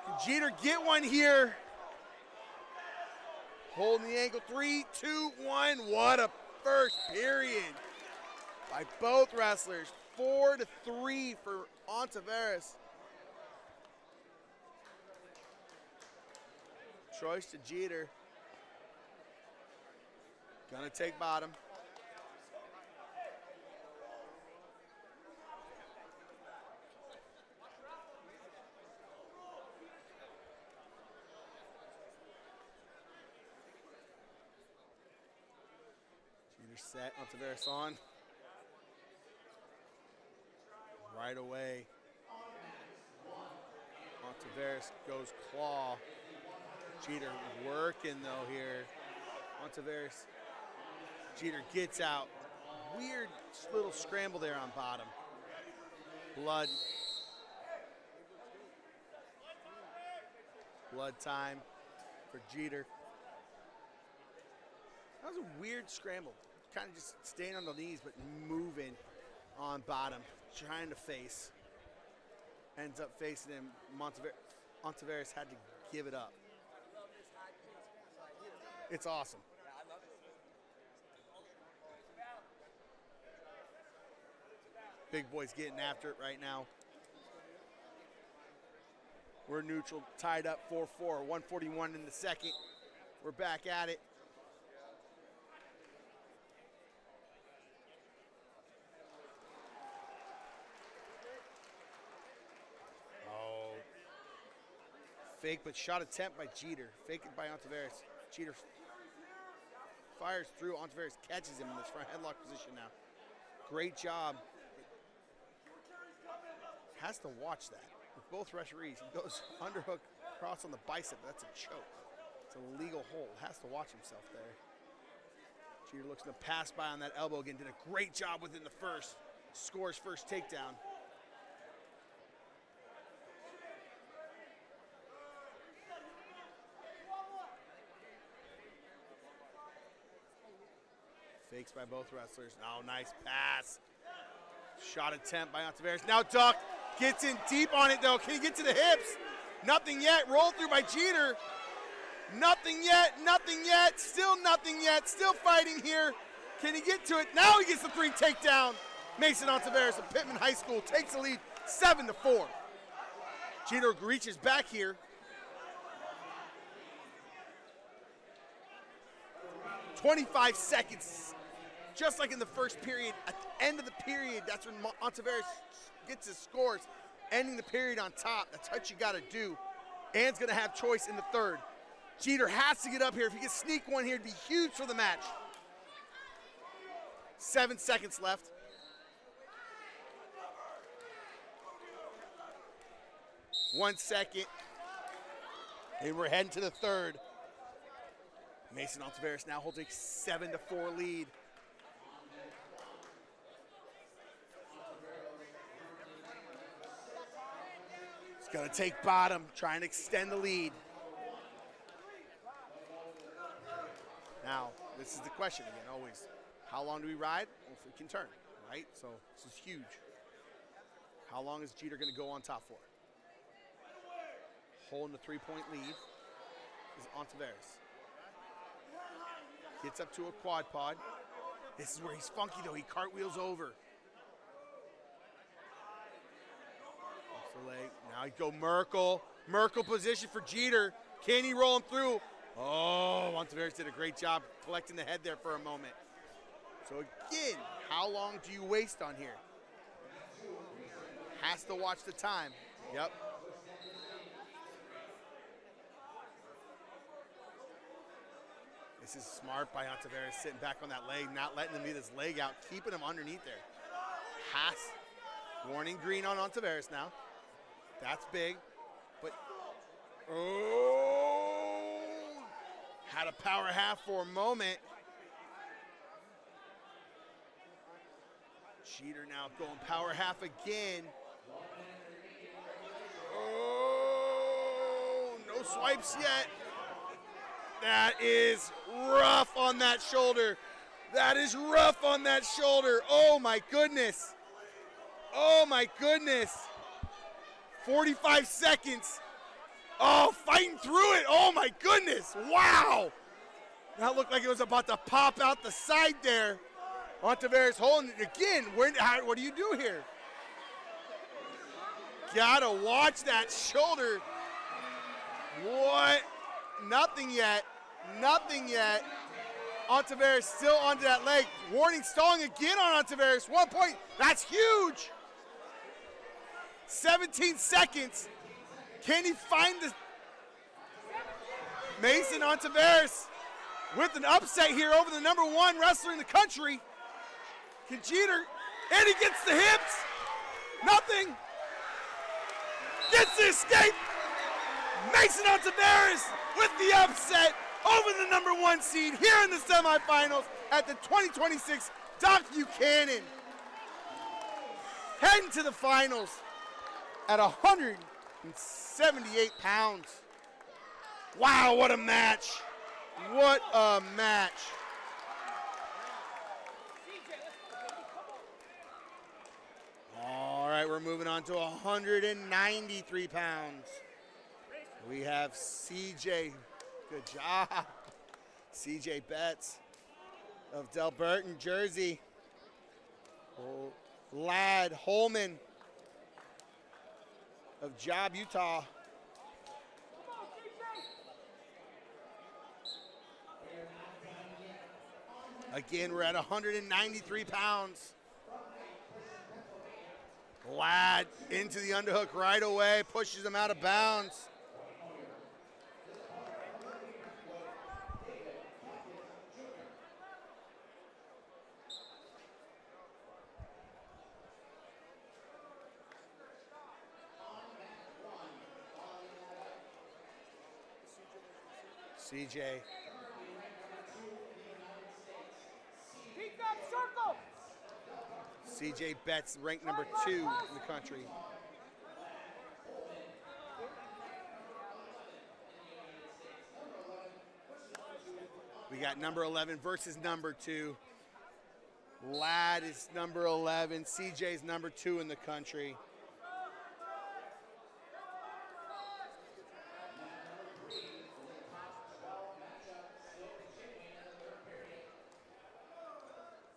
Can Jeter get one here? Holding the ankle, 3, 2, 1. What a first period by both wrestlers. 4-3 for Ontiveros. Choice to Jeter. Gonna take bottom. Jeter set, Ontiveros on. Right away. Ontiveros goes claw. Jeter working though here. Ontiveros. Jeter gets out. Weird little scramble there on bottom. Blood. Blood time for Jeter. That was a weird scramble. Kind of just staying on the knees but moving on bottom. Trying to face. Ends up facing him. Ontiveros had to give it up. It's awesome. Big boy's getting after it right now. We're neutral, tied up 4-4, 141 in the second. We're back at it. Oh. Fake but shot attempt by Jeter. Fake it by Ontiveros. Jeter fires through. Ontiveros catches him in this front headlock position now. Great job. Has to watch that with both referees. He goes underhook cross on the bicep. That's a choke. It's a legal hold. Has to watch himself there. Jeter looks to pass by on that elbow again. Did a great job within the first. Scores first takedown. Fakes by both wrestlers. Oh, nice pass. Shot attempt by Ontiveros. Now Duck gets in deep on it though. Can he get to the hips? Nothing yet. Roll through by Jeter. Nothing yet. Nothing yet. Still nothing yet. Still fighting here. Can he get to it? Now he gets the 3 takedown. Mason Ontiveros of Pittman High School takes the lead 7-4. Jeter reaches back here. "25 seconds. Just like in the first period, at the end of the period, that's when Ontiveros gets his scores, ending the period on top. That's what you got to do. Ann's going to have choice in the third. Jeter has to get up here. If he can sneak one here, it'd be huge for the match. 7 seconds left. One second. And we're heading to the third. Mason Ontiveros now holds a 7-4 lead. He's got to take bottom, trying to extend the lead. Now, this is the question again, always. How long do we ride? Well, if we can turn, right? So this is huge. How long is Jeter going to go on top for? Holding the 3-point lead is Ontiveros. Gets up to a quad pod. This is where he's funky though. He cartwheels over. Off the leg. Now he go Merkel. Merkel position for Jeter. Can he roll him through? Oh, Ontiveros did a great job collecting the head there for a moment. So again, how long do you waste on here? Has to watch the time. Yep. This is smart by Ontiveros, sitting back on that leg, not letting him get his leg out, keeping him underneath there. Has. Warning green on Ontiveros now. That's big. But, oh, had a power half for a moment. Jeter now going power half again. Oh, no swipes yet. That is rough on that shoulder. That is rough on that shoulder. Oh my goodness. Oh my goodness. 45 seconds. Oh, fighting through it. Oh my goodness. Wow. That looked like it was about to pop out the side there. Ontiveros holding it again. What do you do here? Gotta watch that shoulder. What? Nothing yet. Nothing yet. Ontiveros still onto that leg. Warning, stalling again on Ontiveros. 1 point. That's huge. 17 seconds. Can he find the Mason Ontiveros with an upset here over the #1 wrestler in the country? Can Jeter, and he gets the hips. Nothing. Gets the escape. Mason Ontiveros with the upset over the #1 seed here in the semifinals at the 2026 Doc Buchanan. Heading to the finals at 178 pounds. Wow, what a match. What a match. All right, we're moving on to 193 pounds. We have CJ, good job. CJ Betts of Delburton, Jersey. Lad Holman of Job, Utah. Again, we're at 193 pounds. Lad into the underhook right away, pushes him out of bounds. CJ. Keep that circle. CJ Betts, ranked #2 in the country. We got #11 versus #2. Lad is #11. CJ's #2 in the country.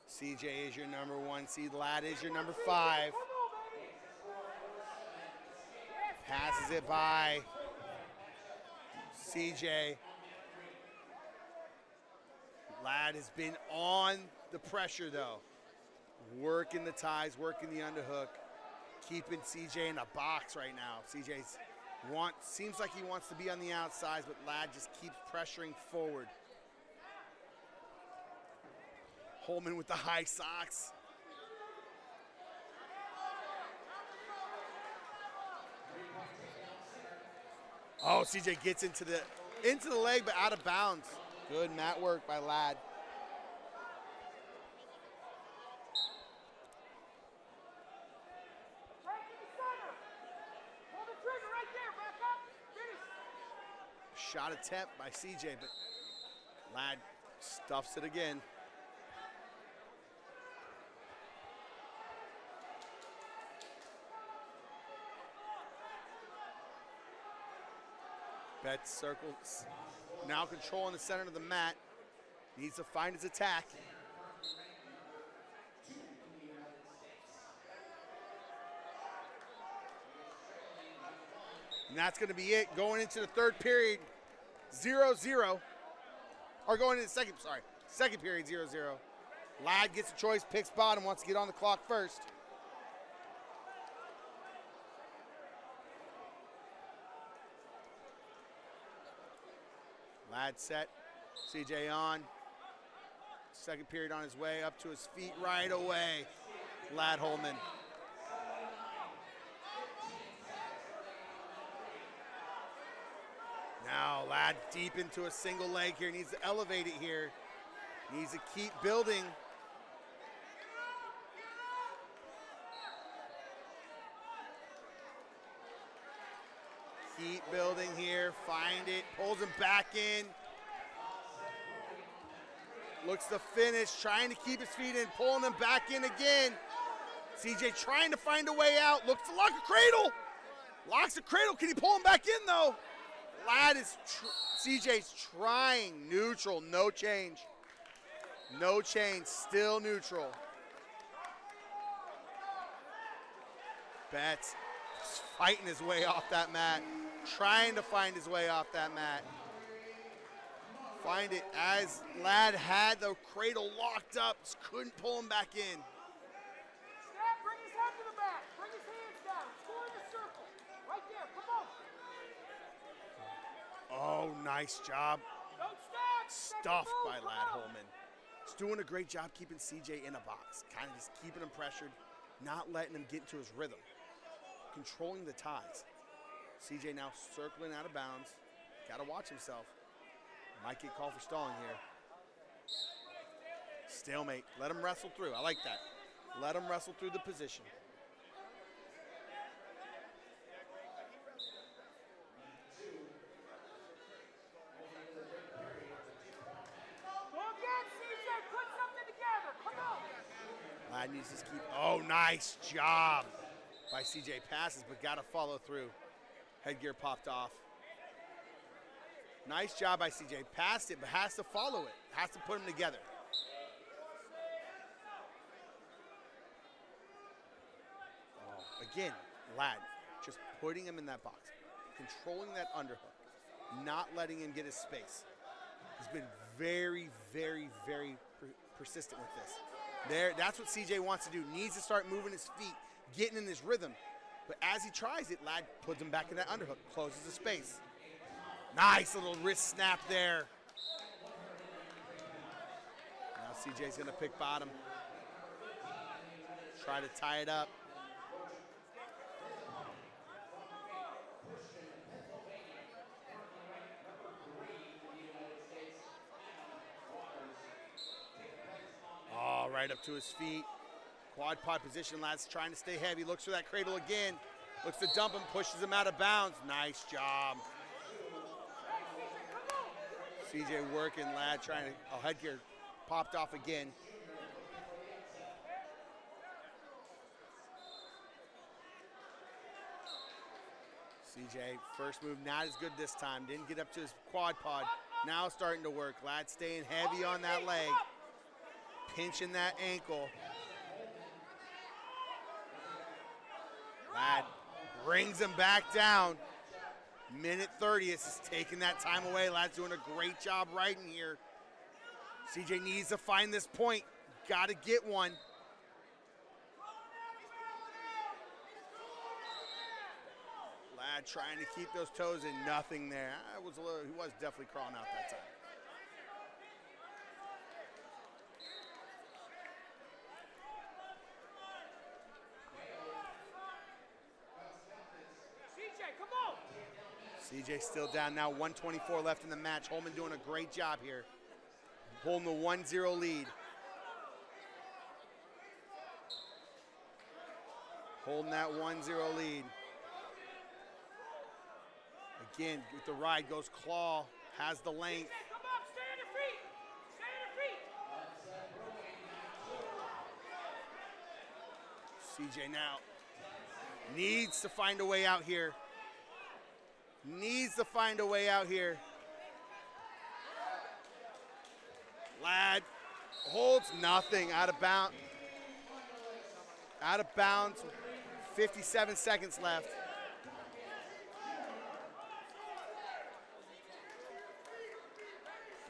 CJ is your #1 seed. Lad is your #5. Passes it by CJ. Lad has been on the pressure though. Working the ties, working the underhook, keeping CJ in a box right now. CJ's seems like he wants to be on the outside, but Lad just keeps pressuring forward. Holman with the high socks. Oh, CJ gets into the leg, but out of bounds. Good mat work by Lad. Right to the center. Pull the trigger right there. Back up. Finish. Shot attempt by CJ, but Lad stuffs it again. Betts circles, now controlling the center of the mat. Needs to find his attack. And that's going to be it going into the third period, 0-0. Or going into the second period, 0-0. Lad gets a choice, picks bottom, wants to get on the clock first. Lad set, CJ on. Second period on his way, up to his feet right away. Lad Holman. Now Lad deep into a single leg here, needs to elevate it here. Needs to keep building. Keep building here, find it, pulls him back in. Looks to finish, trying to keep his feet in, pulling him back in again. CJ trying to find a way out, looks to lock a cradle. Locks the cradle, can he pull him back in though? Lad is, CJ's trying, neutral, no change. No chain, still neutral. Betts fighting his way off that mat, trying to find his way off that mat. Find it as Ladd had the cradle locked up, just couldn't pull him back in. Snap, bring his head to the back. Bring his hands down. Score in a circle. Right there, come on. Oh, nice job. Don't stop. Stuffed by Ladd Holman. He's doing a great job keeping CJ in a box, kind of just keeping him pressured, not letting him get into his rhythm, controlling the ties. CJ now circling out of bounds. Got to watch himself. Might get called for stalling here. Stalemate. Let him wrestle through. I like that. Let him wrestle through the position. Go again, CJ. Put something together. Come on. Ladd needs to keep. Oh, nice job by CJ. Passes, but got to follow through. Headgear popped off. Nice job by CJ. Passed it, but has to follow it. Has to put them together. Oh, again, Ladd just putting him in that box, controlling that underhook, not letting him get his space. He's been very, very, very persistent with this. That's what CJ wants to do. Needs to start moving his feet, getting in his rhythm. But as he tries it, Ladd puts him back in that underhook, closes the space. Nice little wrist snap there. Now CJ's gonna pick bottom. Try to tie it up. Oh, right up to his feet. Quad pod position, Ladd's trying to stay heavy. Looks for that cradle again. Looks to dump him, pushes him out of bounds. Nice job. CJ working, Ladd trying to, headgear popped off again. CJ, first move not as good this time. Didn't get up to his quad pod. Now starting to work. Ladd staying heavy on that leg. Pinching that ankle. Ladd brings him back down. Minute 30, it's just taking that time away. Ladd's doing a great job riding here. CJ needs to find this point. Got to get one. Ladd trying to keep those toes in, nothing there. He was definitely crawling out that time. CJ still down now, 124 left in the match. Holman doing a great job here. Holding the 1-0 lead. Holding that 1-0 lead. Again, with the ride goes claw, has the length. Come up, stay on your feet. Stay on your feet. CJ now needs to find a way out here. Needs to find a way out here. Ladd holds nothing, out of bounds. Out of bounds, 57 seconds left.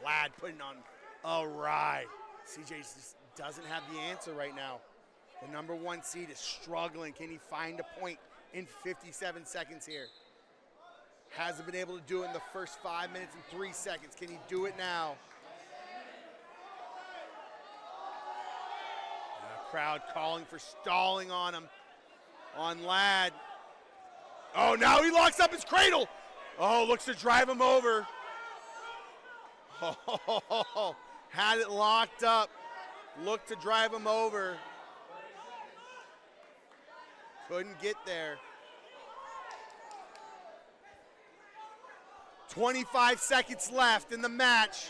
Ladd putting on a ride. CJ just doesn't have the answer right now. The number 1 seed is struggling. Can he find a point in 57 seconds here? Hasn't been able to do it in the first 5 minutes and 3 seconds. Can he do it now? The crowd calling for stalling on him, on Ladd. Oh, now he locks up his cradle. Oh, looks to drive him over. Oh, had it locked up. Looked to drive him over. Couldn't get there. 25 seconds left in the match.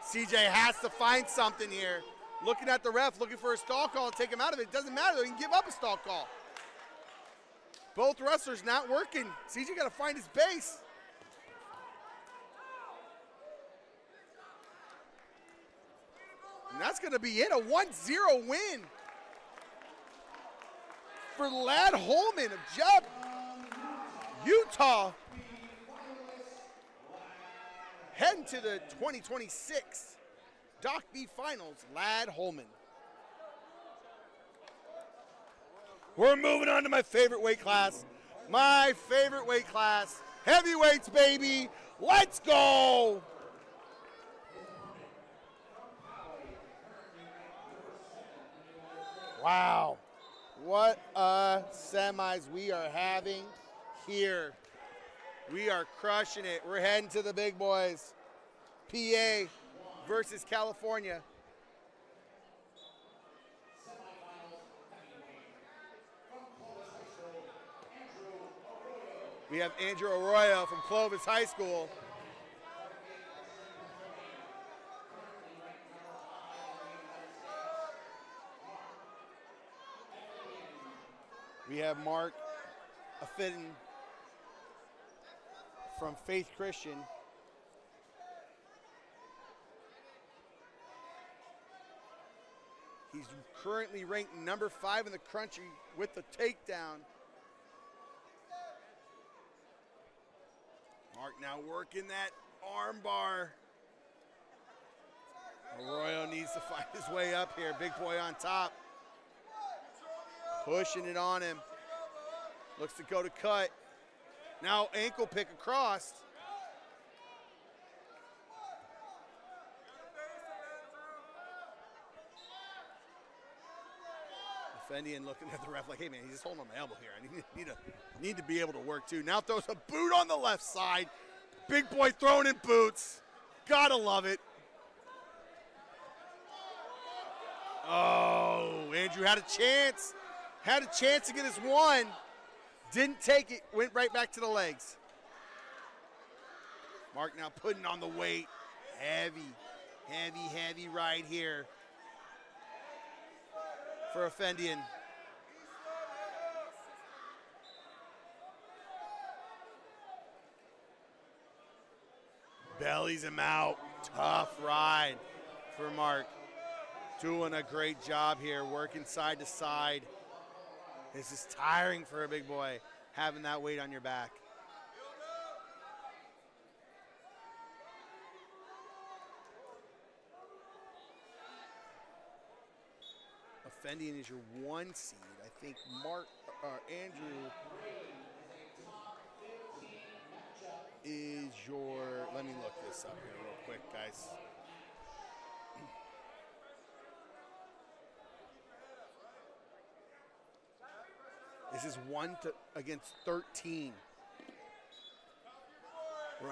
CJ has to find something here. Looking at the ref, looking for a stall call to take him out of it. It doesn't matter, though. He can give up a stall call. Both wrestlers not working. CJ got to find his base. And that's going to be it, a 1-0 win for Lad Holman of Jubb, Utah. Heading to the 2026 Doc B Finals, Lad Holman. We're moving on to my favorite weight class. My favorite weight class, heavyweights, baby. Let's go. Wow. What semis we are having here. We are crushing it. We're heading to the big boys. PA versus California. We have Andrew Aoyo from Clovis High School. We have Mark Aidden from Faith Christian. He's currently ranked number 5 in the country with the takedown. Mark now working that arm bar. Arroyo needs to find his way up here. Big boy on top. Pushing it on him. Looks to go to cut. Now ankle pick across. Defending, looking at the ref like, hey man, he's just holding on my elbow here. I need to be able to work too. Now throws a boot on the left side. Big boy throwing in boots. Gotta love it. Oh, Andrew had a chance. Had a chance to get his one. Didn't take it, went right back to the legs. Mark now putting on the weight. Heavy right here for Offendian. Bellies him out. Tough ride for Mark. Doing a great job here, working side to side. This is tiring for a big boy, having that weight on your back. Offendian is your 1 seed. I think Andrew is your, let me look this up here real quick, guys. This is 1 against 13. We've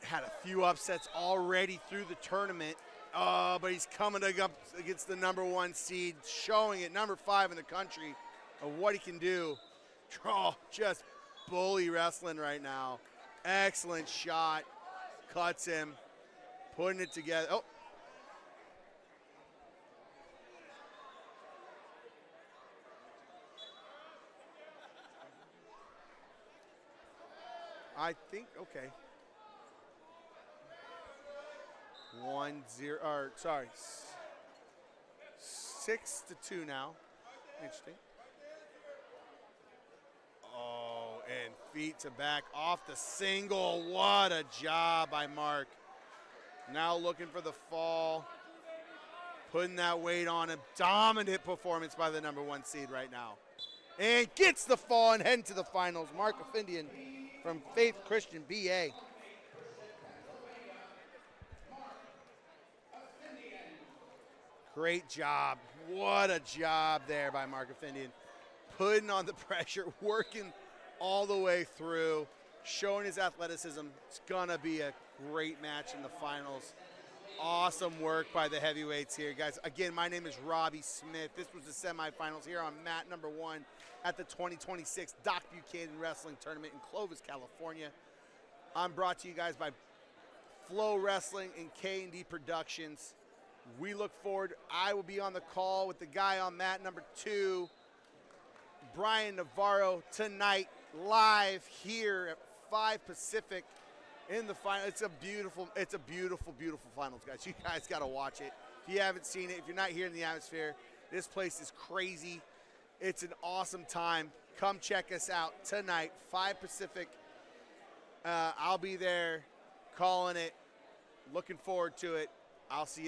had a few upsets already through the tournament, but he's coming up against the number 1 seed, showing it, number 5 in the country, of what he can do. Oh, just bully wrestling right now. Excellent shot. Cuts him, putting it together. Oh. I think, okay. 1-0, or sorry, 6-2 now. Interesting. Oh, and feet to back off the single. What a job by Mark. Now looking for the fall. Putting that weight on him. Dominant performance by the number 1 seed right now. And gets the fall and heading to the finals. Mark Offendian from Faith Christian BA. Great job. What a job there by Mark Offendian. Putting on the pressure, working all the way through, showing his athleticism. It's gonna be a great match in the finals. Awesome work by the heavyweights here, guys. Again, my name is Robbie Smith. This was the semifinals here on mat number 1 at the 2026 Doc Buchanan Wrestling Tournament in Clovis, California. I'm brought to you guys by FloWrestling and K&D Productions. We look forward. I will be on the call with the guy on mat number 2, Brian Navarro, tonight, live here at 5 Pacific in the final. It's a beautiful finals, guys. You guys got to watch it. If you haven't seen it, if you're not here in the atmosphere, this place is crazy. It's an awesome time. Come check us out tonight, 5 Pacific. I'll be there calling it. Looking forward to it. I'll see you then.